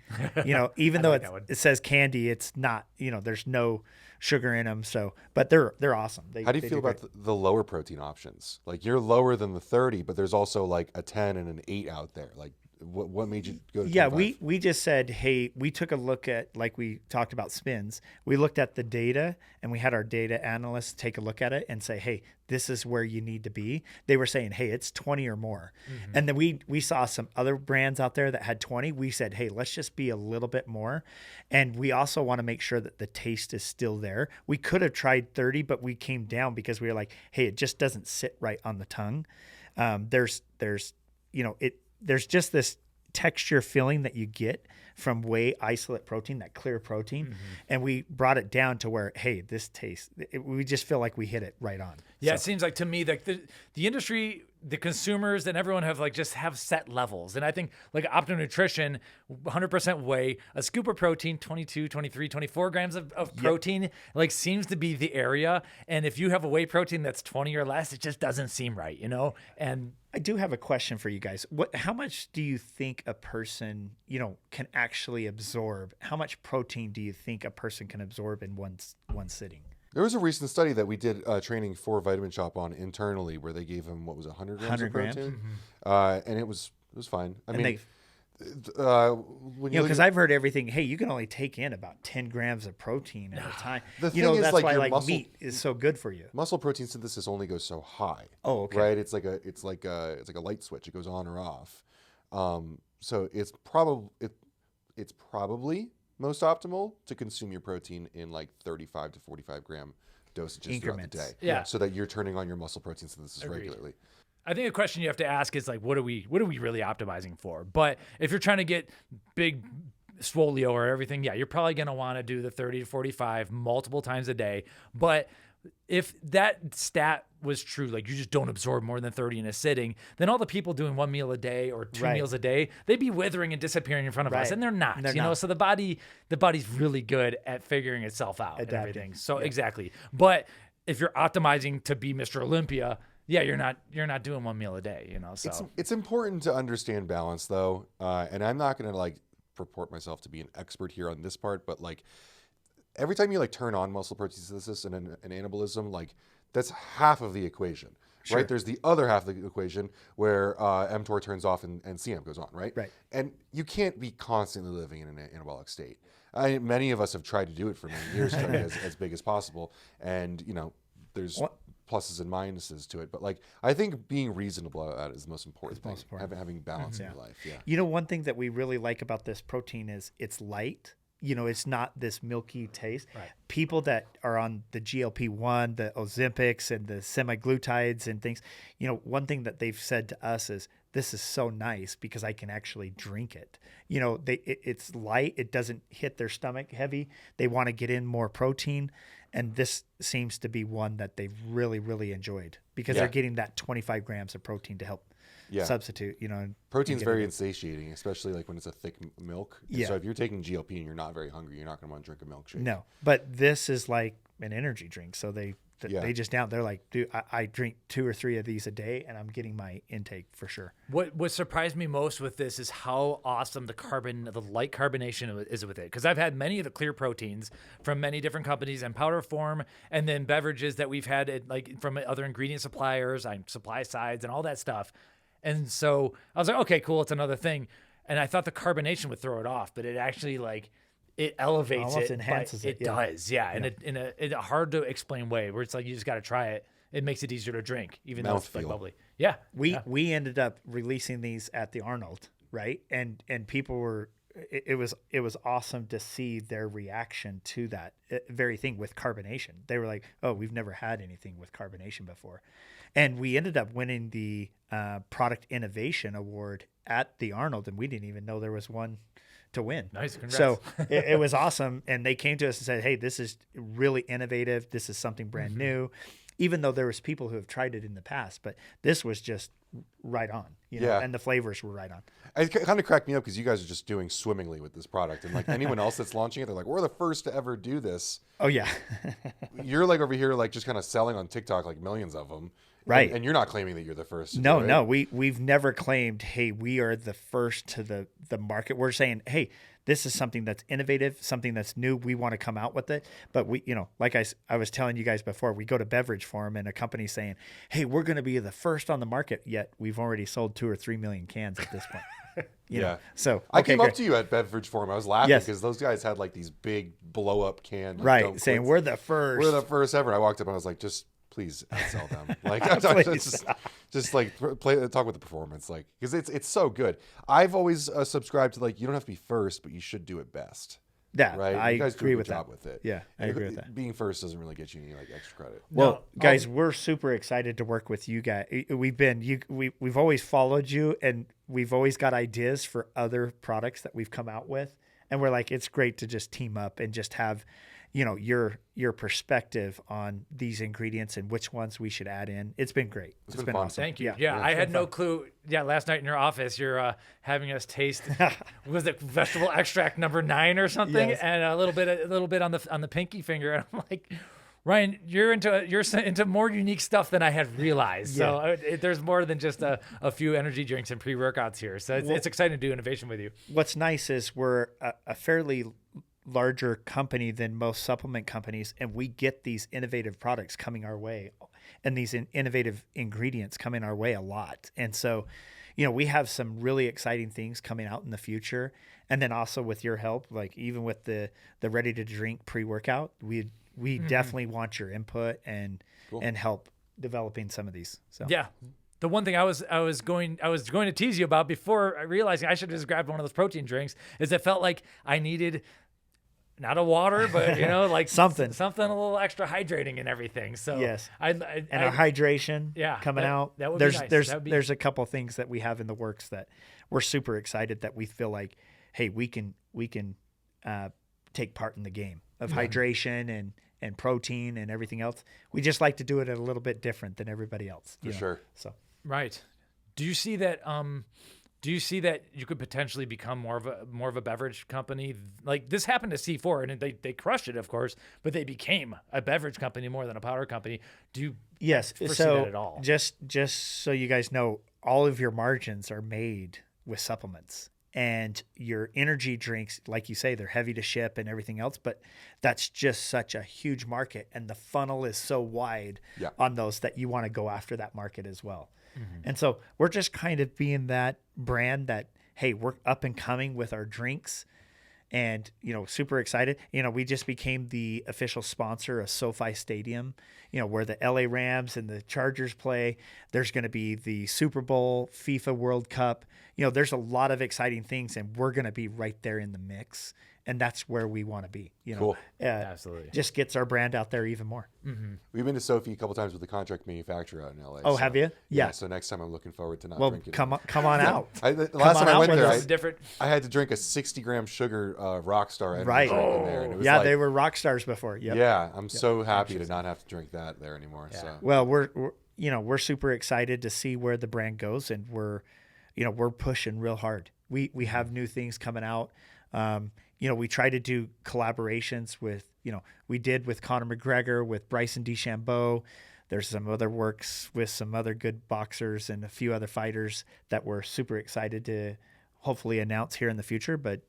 Even though it says candy, it's not. There's no sugar in them. So, but they're awesome. How do you feel about the lower protein options? Like you're lower than the 30, but there's also like a 10 and an 8 out there. Like what made you go to 25? we just said, hey, we took a look at, like we talked about spins. We looked at the data and we had our data analysts take a look at it and say, hey, this is where you need to be. They were saying, hey, it's 20 or more. Mm-hmm. And then we saw some other brands out there that had 20. We said, hey, let's just be a little bit more. And we also want to make sure that the taste is still there. We could have tried 30, but we came down because we were like, hey, it just doesn't sit right on the tongue. There's there's just this texture feeling that you get from whey isolate protein, that clear protein. And we brought it down to where, hey, this tastes, we just feel like we hit it right on. Yeah, it seems like to me like the industry, the consumers and everyone have have set levels. And I think like Optimum Nutrition, 100% whey, a scoop of protein, 22, 23, 24 grams of protein, seems to be the area. And if you have a whey protein that's 20 or less, it just doesn't seem right, And I do have a question for you guys. How much do you think a person, can actually absorb? How much protein do you think a person can absorb in one sitting? There was a recent study that we did training for Vitamin Shoppe on internally, where they gave him 100 grams of protein, and it was fine. Because I've heard everything. Hey, you can only take in about 10 grams of protein at a time. The thing is, that's like, why your muscle, meat is so good for you. Muscle protein synthesis only goes so high. Oh, okay. Right? It's like a light switch. It goes on or off. So it's probably most optimal to consume your protein in 35 to 45 gram dosages throughout the day. Yeah. So that you're turning on your muscle protein synthesis regularly. I think a question you have to ask is what are we really optimizing for? But if you're trying to get big swolio or everything, you're probably going to want to do the 30 to 45 multiple times a day. But if that stat was true, you just don't absorb more than 30 in a sitting, then all the people doing 1 meal a day or 2 meals a day, they'd be withering and disappearing in front of us, and they're not. So the body's really good at figuring itself out and everything. So exactly. But if you're optimizing to be Mr. Olympia, you're not doing 1 meal a day. So it's important to understand balance, though, and I'm not going to purport myself to be an expert here on this part, but every time you turn on muscle protein synthesis and an anabolism, that's half of the equation, right? There's the other half of the equation where mTOR turns off and CM goes on, right? Right. And you can't be constantly living in an anabolic state. Many of us have tried to do it for many years, trying to get as big as possible, and there's pluses and minuses to it. But I think being reasonable about it is the most important thing. Having balance in your life. Yeah. One thing that we really like about this protein is it's light. It's not this milky taste. Right. People that are on the GLP-1, the Ozempics and the semaglutides and things, one thing that they've said to us is, this is so nice because I can actually drink it. It's light. It doesn't hit their stomach heavy. They want to get in more protein. And this seems to be one that they've really, really enjoyed because they're getting that 25 grams of protein to help substitute, Protein's very insatiating, especially when it's a thick milk. And so if you're taking GLP and you're not very hungry, you're not going to want to drink a milkshake. No, but this is like an energy drink. So they just they're like, dude, I drink 2 or 3 of these a day and I'm getting my intake for sure. What surprised me most with this is how awesome the light carbonation is with it. Because I've had many of the clear proteins from many different companies in powder form, and then beverages that we've had from other ingredient suppliers, supply sides and all that stuff. And so I was like, okay, cool, it's another thing. And I thought the carbonation would throw it off, but it actually it elevates almost it, enhances it. It does, in a hard to explain way where it's you just got to try it. It makes it easier to drink, even though it's bubbly. Yeah, we ended up releasing these at the Arnold, right? And people were. It was awesome to see their reaction to that very thing with carbonation. They were like, "Oh, we've never had anything with carbonation before," and we ended up winning the Product Innovation Award at the Arnold, and we didn't even know there was one to win. Nice, congrats. So it was awesome, and they came to us and said, "Hey, this is really innovative. This is something brand new." Even though there was people who have tried it in the past, but this was just right on, and the flavors were right on. It kind of cracked me up because you guys are just doing swimmingly with this product, and anyone else that's launching it, they're like, "We're the first to ever do this." Oh yeah, you're over here just kind of selling on TikTok millions of them, right? And you're not claiming that you're the first. No, we've never claimed, "Hey, we are the first to the market." We're saying, "Hey, this is something that's innovative, something that's new. We want to come out with it." But we, like I was telling you guys before, we go to Beverage Forum and a company saying, "Hey, we're going to be the first on the market." Yet we've already sold 2 or 3 million cans at this point. You know? So I came up to you at Beverage Forum. I was laughing because those guys had these big blow up cans, right? Saying we're the first. We're the first ever. I walked up and I was like, just please sell them. Just talk with the performance, because it's so good. I've always subscribed to you don't have to be first, but you should do it best. Yeah, right? I you guys agree do a with good job that. with it. Yeah, I agree with that. Being first doesn't really get you any like extra credit. Well, No. guys, we're super excited to work with you guys. We've always followed you, and we've always got ideas for other products that we've come out with, and we're like, it's great to just team up and just have, your perspective on these ingredients and which ones we should add in. It's been great. It's been been fun. awesome. Thank you. Yeah, Yeah, I it's had been no fun. clue. Yeah, last night in your office, you're having us taste was it vegetable extract number 9 or something, Yes. and a little bit on the pinky finger. And I'm like, Ryan, you're into more unique stuff than I had realized. So there's more than just a few energy drinks and pre-workouts here. So it's exciting to do innovation with you. What's nice is we're a fairly larger company than most supplement companies, and we get these innovative products coming our way and these innovative ingredients coming our way a lot. And so, we have some really exciting things coming out in the future. And then also with your help, like even with the ready to drink pre-workout, we definitely want your input and help developing some of these. So Yeah. The one thing I was going to tease you about before I realizing I should have just grabbed one of those protein drinks is it felt like I needed not a water, but like Something a little extra hydrating and everything. So yes, and our hydration coming out. That would there's be nice. there's a couple things that we have in the works that we're super excited that we feel like, hey, we can take part in the game of hydration and protein and everything else. We just like to do it a little bit different than everybody else. For sure. So right. Do you see that? Do you see that you could potentially become more of a beverage company? Like this happened to C4, and they crushed it, of course, but they became a beverage company more than a powder company. Do you foresee that at all? Just so you guys know, all of your margins are made with supplements. And your energy drinks, like you say, they're heavy to ship and everything else, but that's just such a huge market. And the funnel is so wide on those that you want to go after that market as well. Mm-hmm. And so we're just kind of being that brand that, hey, we're up and coming with our drinks and, super excited. We just became the official sponsor of SoFi Stadium, where the LA Rams and the Chargers play. There's going to be the Super Bowl, FIFA World Cup. There's a lot of exciting things, and we're going to be right there in the mix. And that's where we want to be. Cool. Absolutely. Just gets our brand out there even more. Mm-hmm. We've been to Sophie a couple times with the contract manufacturer out in LA. Oh, have you? Yeah. So next time I'm looking forward to not Well, drinking. come on out. The last time I went there, different. I had to drink a 60-gram sugar Rockstar energy Right. drink in there. And it was They were rock stars before. Yep. Yeah, I'm so happy to not have to drink that there anymore. Yeah. So Well, we're super excited to see where the brand goes, and we're pushing real hard. We have new things coming out. We try to do collaborations with, we did with Conor McGregor, with Bryson DeChambeau. There's some other works with some other good boxers and a few other fighters that we're super excited to hopefully announce here in the future. But,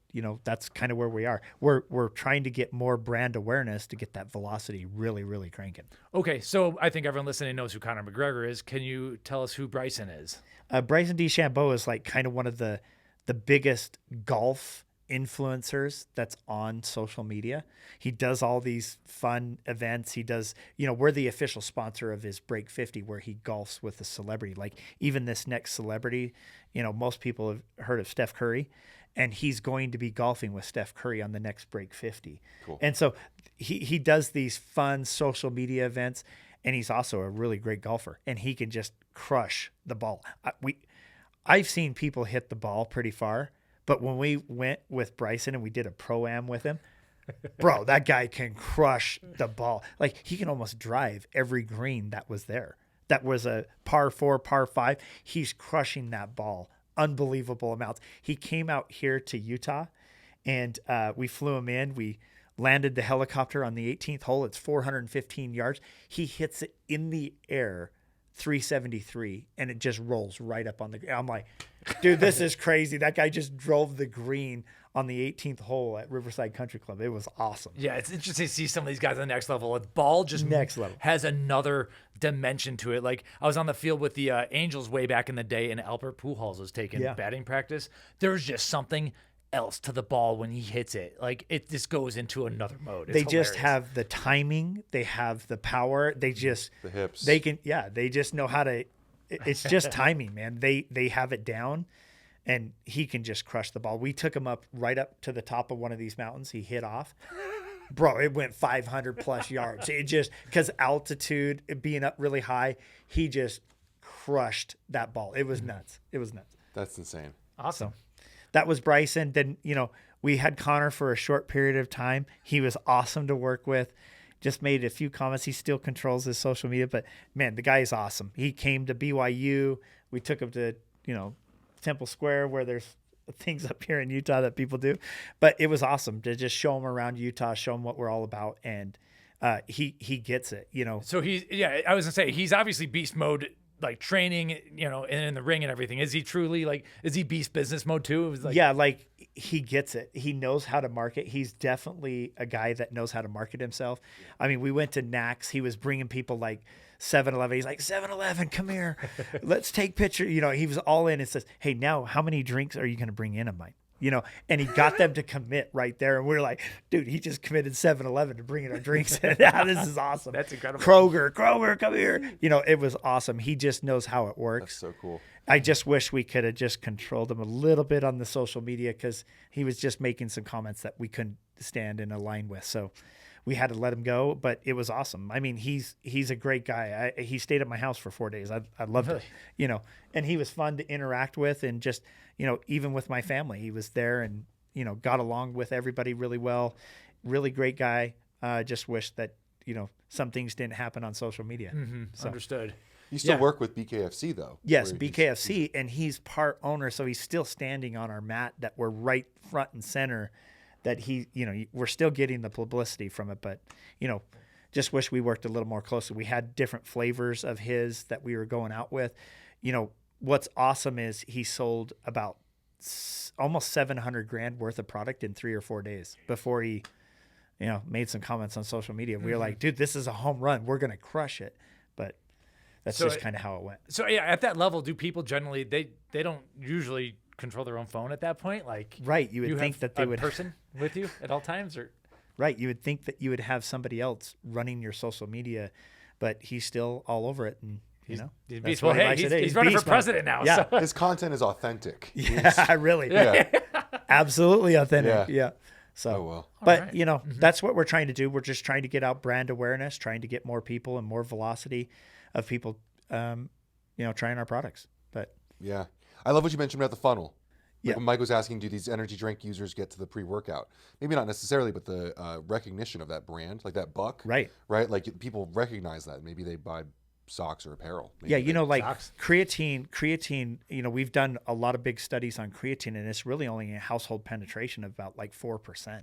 that's kind of where we are. We're trying to get more brand awareness to get that velocity really, really cranking. Okay, so I think everyone listening knows who Conor McGregor is. Can you tell us who Bryson is? Bryson DeChambeau is like kind of one of the biggest golf influencers that's on social media. He does all these fun events. He does, we're the official sponsor of his Break 50 where he golfs with a celebrity. Like even this next celebrity, most people have heard of Steph Curry, and he's going to be golfing with Steph Curry on the next Break 50. Cool. And so he does these fun social media events, and he's also a really great golfer, and he can just crush the ball. I've seen people hit the ball pretty far, but when we went with Bryson and we did a pro-am with him, bro, that guy can crush the ball. Like he can almost drive every green that was there. That was a par 4, par 5. He's crushing that ball. Unbelievable amounts. He came out here to Utah, and we flew him in. We landed the helicopter on the 18th hole. It's 415 yards. He hits it in the air, 373, and it just rolls right up on the ground. I'm like, dude, this is crazy. That guy just drove the green on the 18th hole at Riverside Country Club. It was awesome. Yeah, it's interesting to see some of these guys on the next level. The ball just Next level. has another dimension to it. Like I was on the field with the Angels way back in the day, and Albert Pujols was taking batting practice. There's just something else to the ball when he hits it. Like it just goes into another mode. It's They just hilarious. have the timing. They have the power. They just the hips. They can, they just know how to. It's just timing, man. They have it down, and he can just crush the ball. We took him right up to the top of one of these mountains. He hit off. Bro, it went 500 plus yards. It just, because altitude, it being up really high, he just crushed that ball. It was nuts. It was nuts. That's insane. Awesome. That was Bryson. Then, we had Conor for a short period of time. He was awesome to work with. Just made a few comments. He still controls his social media, but man, the guy is awesome. He came to BYU. We took him to, Temple Square, where there's things up here in Utah that people do. But it was awesome to just show him around Utah, show him what we're all about. And he gets it, So I was gonna say, he's obviously beast mode, like training, and in the ring and everything. Is he truly is he beast business mode too? It was He gets it. He knows how to market. He's definitely a guy that knows how to market himself. I mean, we went to NACS. He was bringing people like 7-Eleven. He's like, 7-Eleven, come here. Let's take pictures. He was all in and says, hey, now how many drinks are you going to bring in of mine? And he got them to commit right there. And we're like, dude, he just committed 7-Eleven to bringing our drinks in. This is awesome. That's incredible. Kroger, come here. It was awesome. He just knows how it works. That's so cool. I just wish we could have just controlled him a little bit on the social media, because he was just making some comments that we couldn't stand and align with. So we had to let him go, but it was awesome. I mean, he's a great guy. He stayed at my house for 4 days. I loved it, and he was fun to interact with, and just, even with my family, he was there and, got along with everybody really well. Really great guy. Just wish that, some things didn't happen on social media. Mm-hmm. So. Understood. You still work with BKFC though? Yes, BKFC, and he's part owner, so he's still standing on our mat that we're right front and center, that we're still getting the publicity from it, but, just wish we worked a little more closely. We had different flavors of his that we were going out with. What's awesome is he sold about almost $700,000 worth of product in 3 or 4 days before he, made some comments on social media. We were like, dude, this is a home run. We're going to crush it. But that's just kind of how it went. So yeah, at that level, do people generally, they don't usually control their own phone at that point? Right. You would think that they would person with you at all times, or right. You would think that you would have somebody else running your social media, but he's still all over it. And he's that's well, what he hey, likes to do. he's running for beast mode. president now. Yeah. So. His content is authentic. Yeah, really. Yeah. Absolutely authentic. Yeah. So, Oh, well. but that's what we're trying to do. We're just trying to get out brand awareness, trying to get more people and more velocity of people, trying our products. But Yeah. I love what you mentioned about the funnel. Yeah. When Mike was asking, do these energy drink users get to the pre-workout? Maybe not necessarily, but the recognition of that brand, like that buck. Right. Right? Like people recognize that. Maybe they buy socks or apparel. Maybe Socks. creatine, we've done a lot of big studies on creatine, and it's really only a household penetration of about 4%,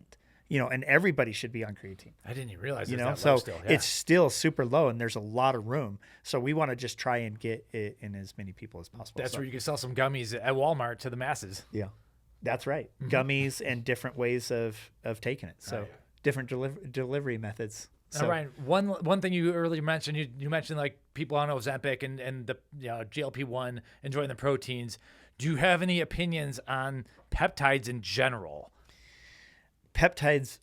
and everybody should be on creatine, I didn't even realize it was that so low still. Yeah. it's still super low, and there's a lot of room. So we want to just try and get it in as many people as possible. That's So, where you can sell some gummies at Walmart to the masses. yeah, that's right. Mm-hmm. Gummies and different ways of taking it. So different delivery methods. Now, Ryan, one thing you earlier mentioned, you mentioned like people on Ozempic and the GLP-1 enjoying the proteins. Do you have any opinions on peptides in general? Peptides,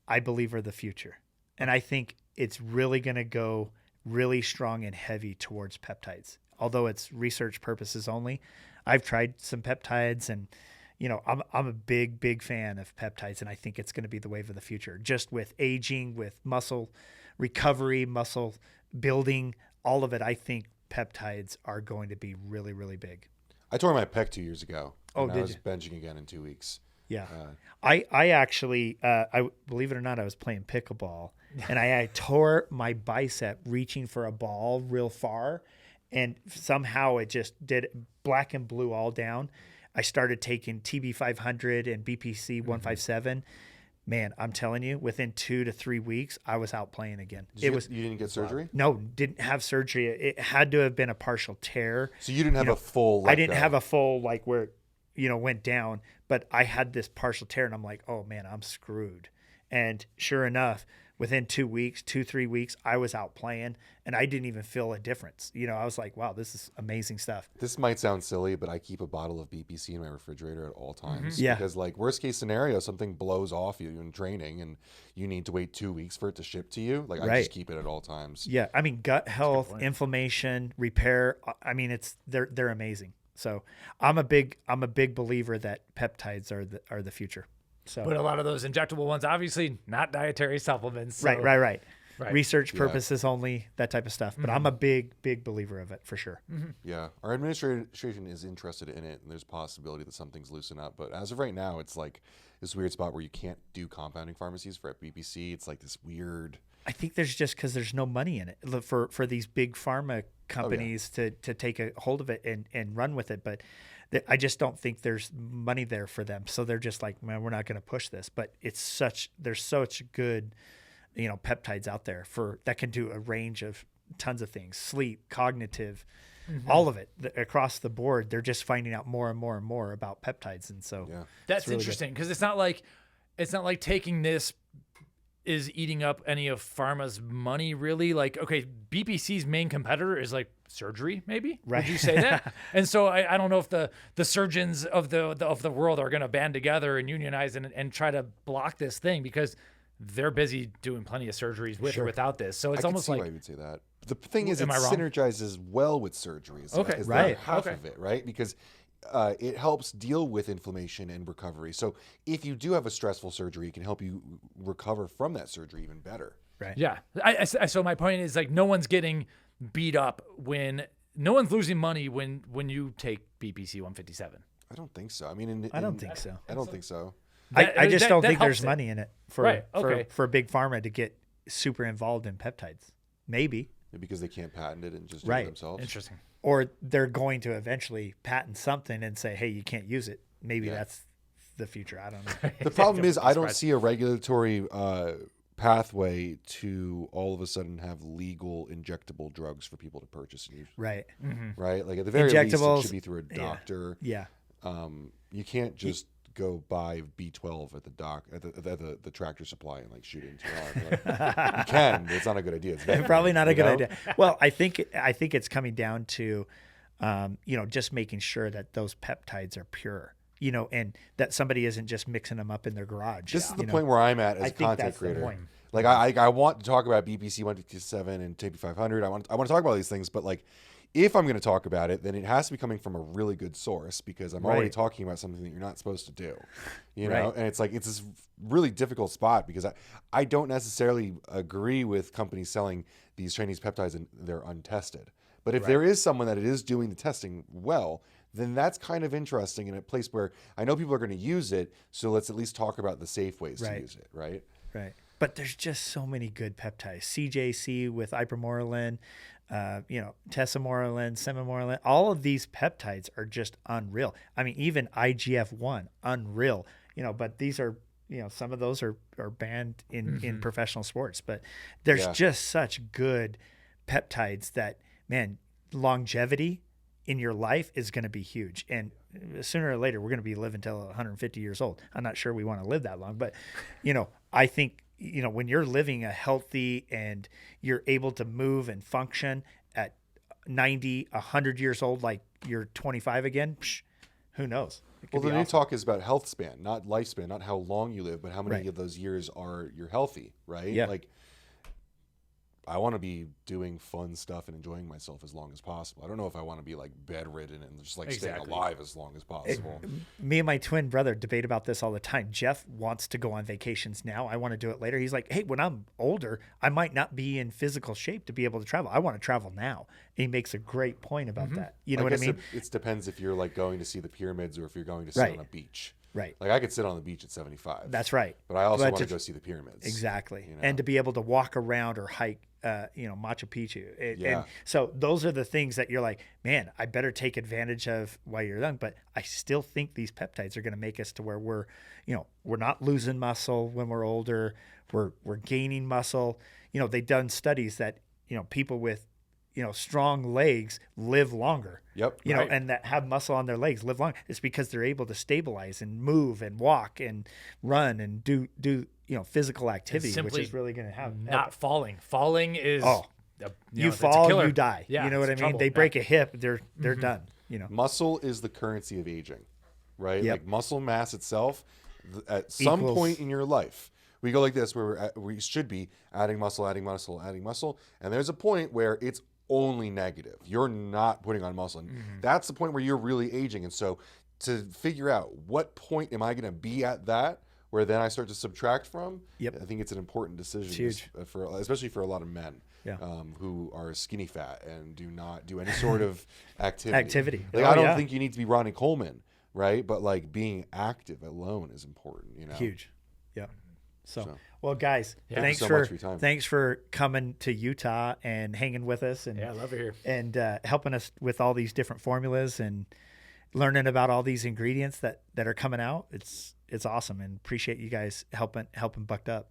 I believe, are the future. And I think it's really going to go really strong and heavy towards peptides. Although it's research purposes only, I've tried some peptides, and I'm a big fan of peptides, and I think it's going to be the wave of the future. Just with aging, with muscle recovery, muscle building, all of it, I think peptides are going to be really, really big. I tore my pec 2 years ago. Oh, and I did was you? benching again in 2 weeks. Yeah. I actually, I believe it or not, I was playing pickleball, and I tore my bicep reaching for a ball real far, and somehow it just did black and blue all down. I started taking TB 500 and BPC 157. Man, I'm telling you, within 2 to 3 weeks, I was out playing again. You didn't get surgery? No, didn't have surgery. It had to have been a partial tear. So you didn't have a full. I didn't have a full where went down, but I had this partial tear, and I'm like, oh man, I'm screwed. And sure enough, within 2 weeks, 3 weeks, I was out playing, and I didn't even feel a difference. I was like, wow, this is amazing stuff. This might sound silly, but I keep a bottle of BPC in my refrigerator at all times. Yeah. Because worst case scenario, something blows off you in training and you need to wait 2 weeks for it to ship to you. I Right. just keep it at all times. Yeah, I mean, gut health, inflammation, repair. I mean, they're amazing. So I'm a big believer that peptides are the future. So But a lot of those injectable ones, obviously not dietary supplements. So. right. Right. Research purposes only, that type of stuff. But I'm a big believer of it for sure. Yeah, our administration is interested in it, and there's a possibility that some things loosen up. But as of right now, it's like this weird spot where you can't do compounding pharmacies for BPC. It's like this weird. I think there's just because there's no money in it for these big pharma companies to take a hold of it and run with it. But I just don't think there's money there for them. So they're just like, man, we're not going to push this. But there's such good, peptides out there that can do a range of tons of things, sleep, cognitive, all of it across the board. They're just finding out more and more and more about peptides. And so That's really interesting because it's not like taking this is eating up any of pharma's money really. Like, okay, BPC's main competitor is like surgery, maybe. Right. Would you say that? And so I don't know if the surgeons of the world are going to band together and unionize and try to block this thing because they're busy doing plenty of surgeries with or without this. So it's I almost can see like why you would say that. The thing is, it Am I wrong? synergizes well with surgeries. Okay. is Right. Half of it, right? Because it helps deal with inflammation and recovery. So if you do have a stressful surgery, it can help you recover from that surgery even better. right. yeah. So my point is like no one's getting beat up no one's losing money when you take BPC 157. I don't think so. I mean, I don't think so. I don't think so. I just don't think there's helps it. money in it for Right, okay. for big pharma to get super involved in peptides. Maybe. Because they can't patent it and just do it Right. themselves. Interesting. Or they're going to eventually patent something and say, hey, you can't use it. Maybe that's the future. I don't know. The problem is, I don't surprised. see a regulatory pathway to all of a sudden have legal injectable drugs for people to purchase and use. Right. Right? Like at the very least, it Injectables, should be through a doctor. Yeah. You can't just go buy B12 at the Tractor Supply and like shoot it into your arm. Like, you can, but it's not a good idea. It's Probably not a good know? idea. Well, I think it's coming down to, just making sure that those peptides are pure, and that somebody isn't just mixing them up in their garage. This is the point where I'm at as I a think content that's the creator. point. Like I want to talk about BPC 157 and TP 500. I want to talk about these things, but like if I'm going to talk about it, then it has to be coming from a really good source because I'm already Right. talking about something that you're not supposed to do, know? Right. And it's like, it's this really difficult spot because I don't necessarily agree with companies selling these Chinese peptides and they're untested. But if there is someone that is doing the testing well, then that's kind of interesting in a place where I know people are going to use it. So let's at least talk about the safe ways to Right. use it. Right. Right. But there's just so many good peptides. CJC with ipramorelin, tesamorelin, semimorelin. All of these peptides are just unreal. I mean, even IGF-1, unreal. But these are, some of those are banned in professional sports. But there's just such good peptides that, man, longevity in your life is going to be huge. And sooner or later, we're going to be living till 150 years old. I'm not sure we want to live that long, but, I think, when you're living a healthy and you're able to move and function at 90, 100 years old, like you're 25 again, who knows? It could Well, the be new awesome. talk is about health span, not lifespan, not how long you live, but how many Right. of those years are you're healthy, right? Yeah. Like, I want to be doing fun stuff and enjoying myself as long as possible. I don't know if I want to be like bedridden and just like staying Exactly. alive as long as possible. Me and my twin brother debate about this all the time. Jeff wants to go on vacations now. I want to do it later. He's like, hey, when I'm older, I might not be in physical shape to be able to travel. I want to travel now. And he makes a great point about that. You know what I guess mean? It depends if you're like going to see the pyramids or if you're going to sit Right. on a beach. Right. Like I could sit on the beach at 75. That's right. But I also But want to to- go see the pyramids. Exactly. you know? And to be able to walk around or hike, Machu Picchu. Yeah. And so those are the things that you're like, man, I better take advantage of while you're young. But I still think these peptides are going to make us to where we're not losing muscle when we're older. We're gaining muscle. They've done studies that, people with, strong legs live longer. Yep. Right. And that have muscle on their legs live long. It's because they're able to stabilize and move and walk and run and do physical activity, which simply is really going to have Not falling. Falling is you it's a fall, killer. you die. Yeah, You know what I it's mean? trouble. They Yeah. break a hip, they're done. Muscle is the currency of aging, right? Yep. Like muscle mass itself, at some Equals- point in your life, we go like this, where we should be adding muscle, and there's a point where it's only negative. You're not putting on muscle. And that's the point where you're really aging. And so to figure out what point am I going to be at that, where then I start to subtract from, Yep. I think it's an important decision, huge. Especially for a lot of men Yeah. who are skinny fat and do not do any sort of activity. Like, Oh, I don't yeah. think you need to be Ronnie Coleman, right? But like being active alone is important, you know? Huge. Yeah. So, So. well, guys, Yeah. thanks Thank you so much for your time. thanks for coming to Utah and hanging with us and Yeah, I love it here. and helping us with all these different formulas and learning about all these ingredients that are coming out. It's awesome, and appreciate you guys helping Bucked Up.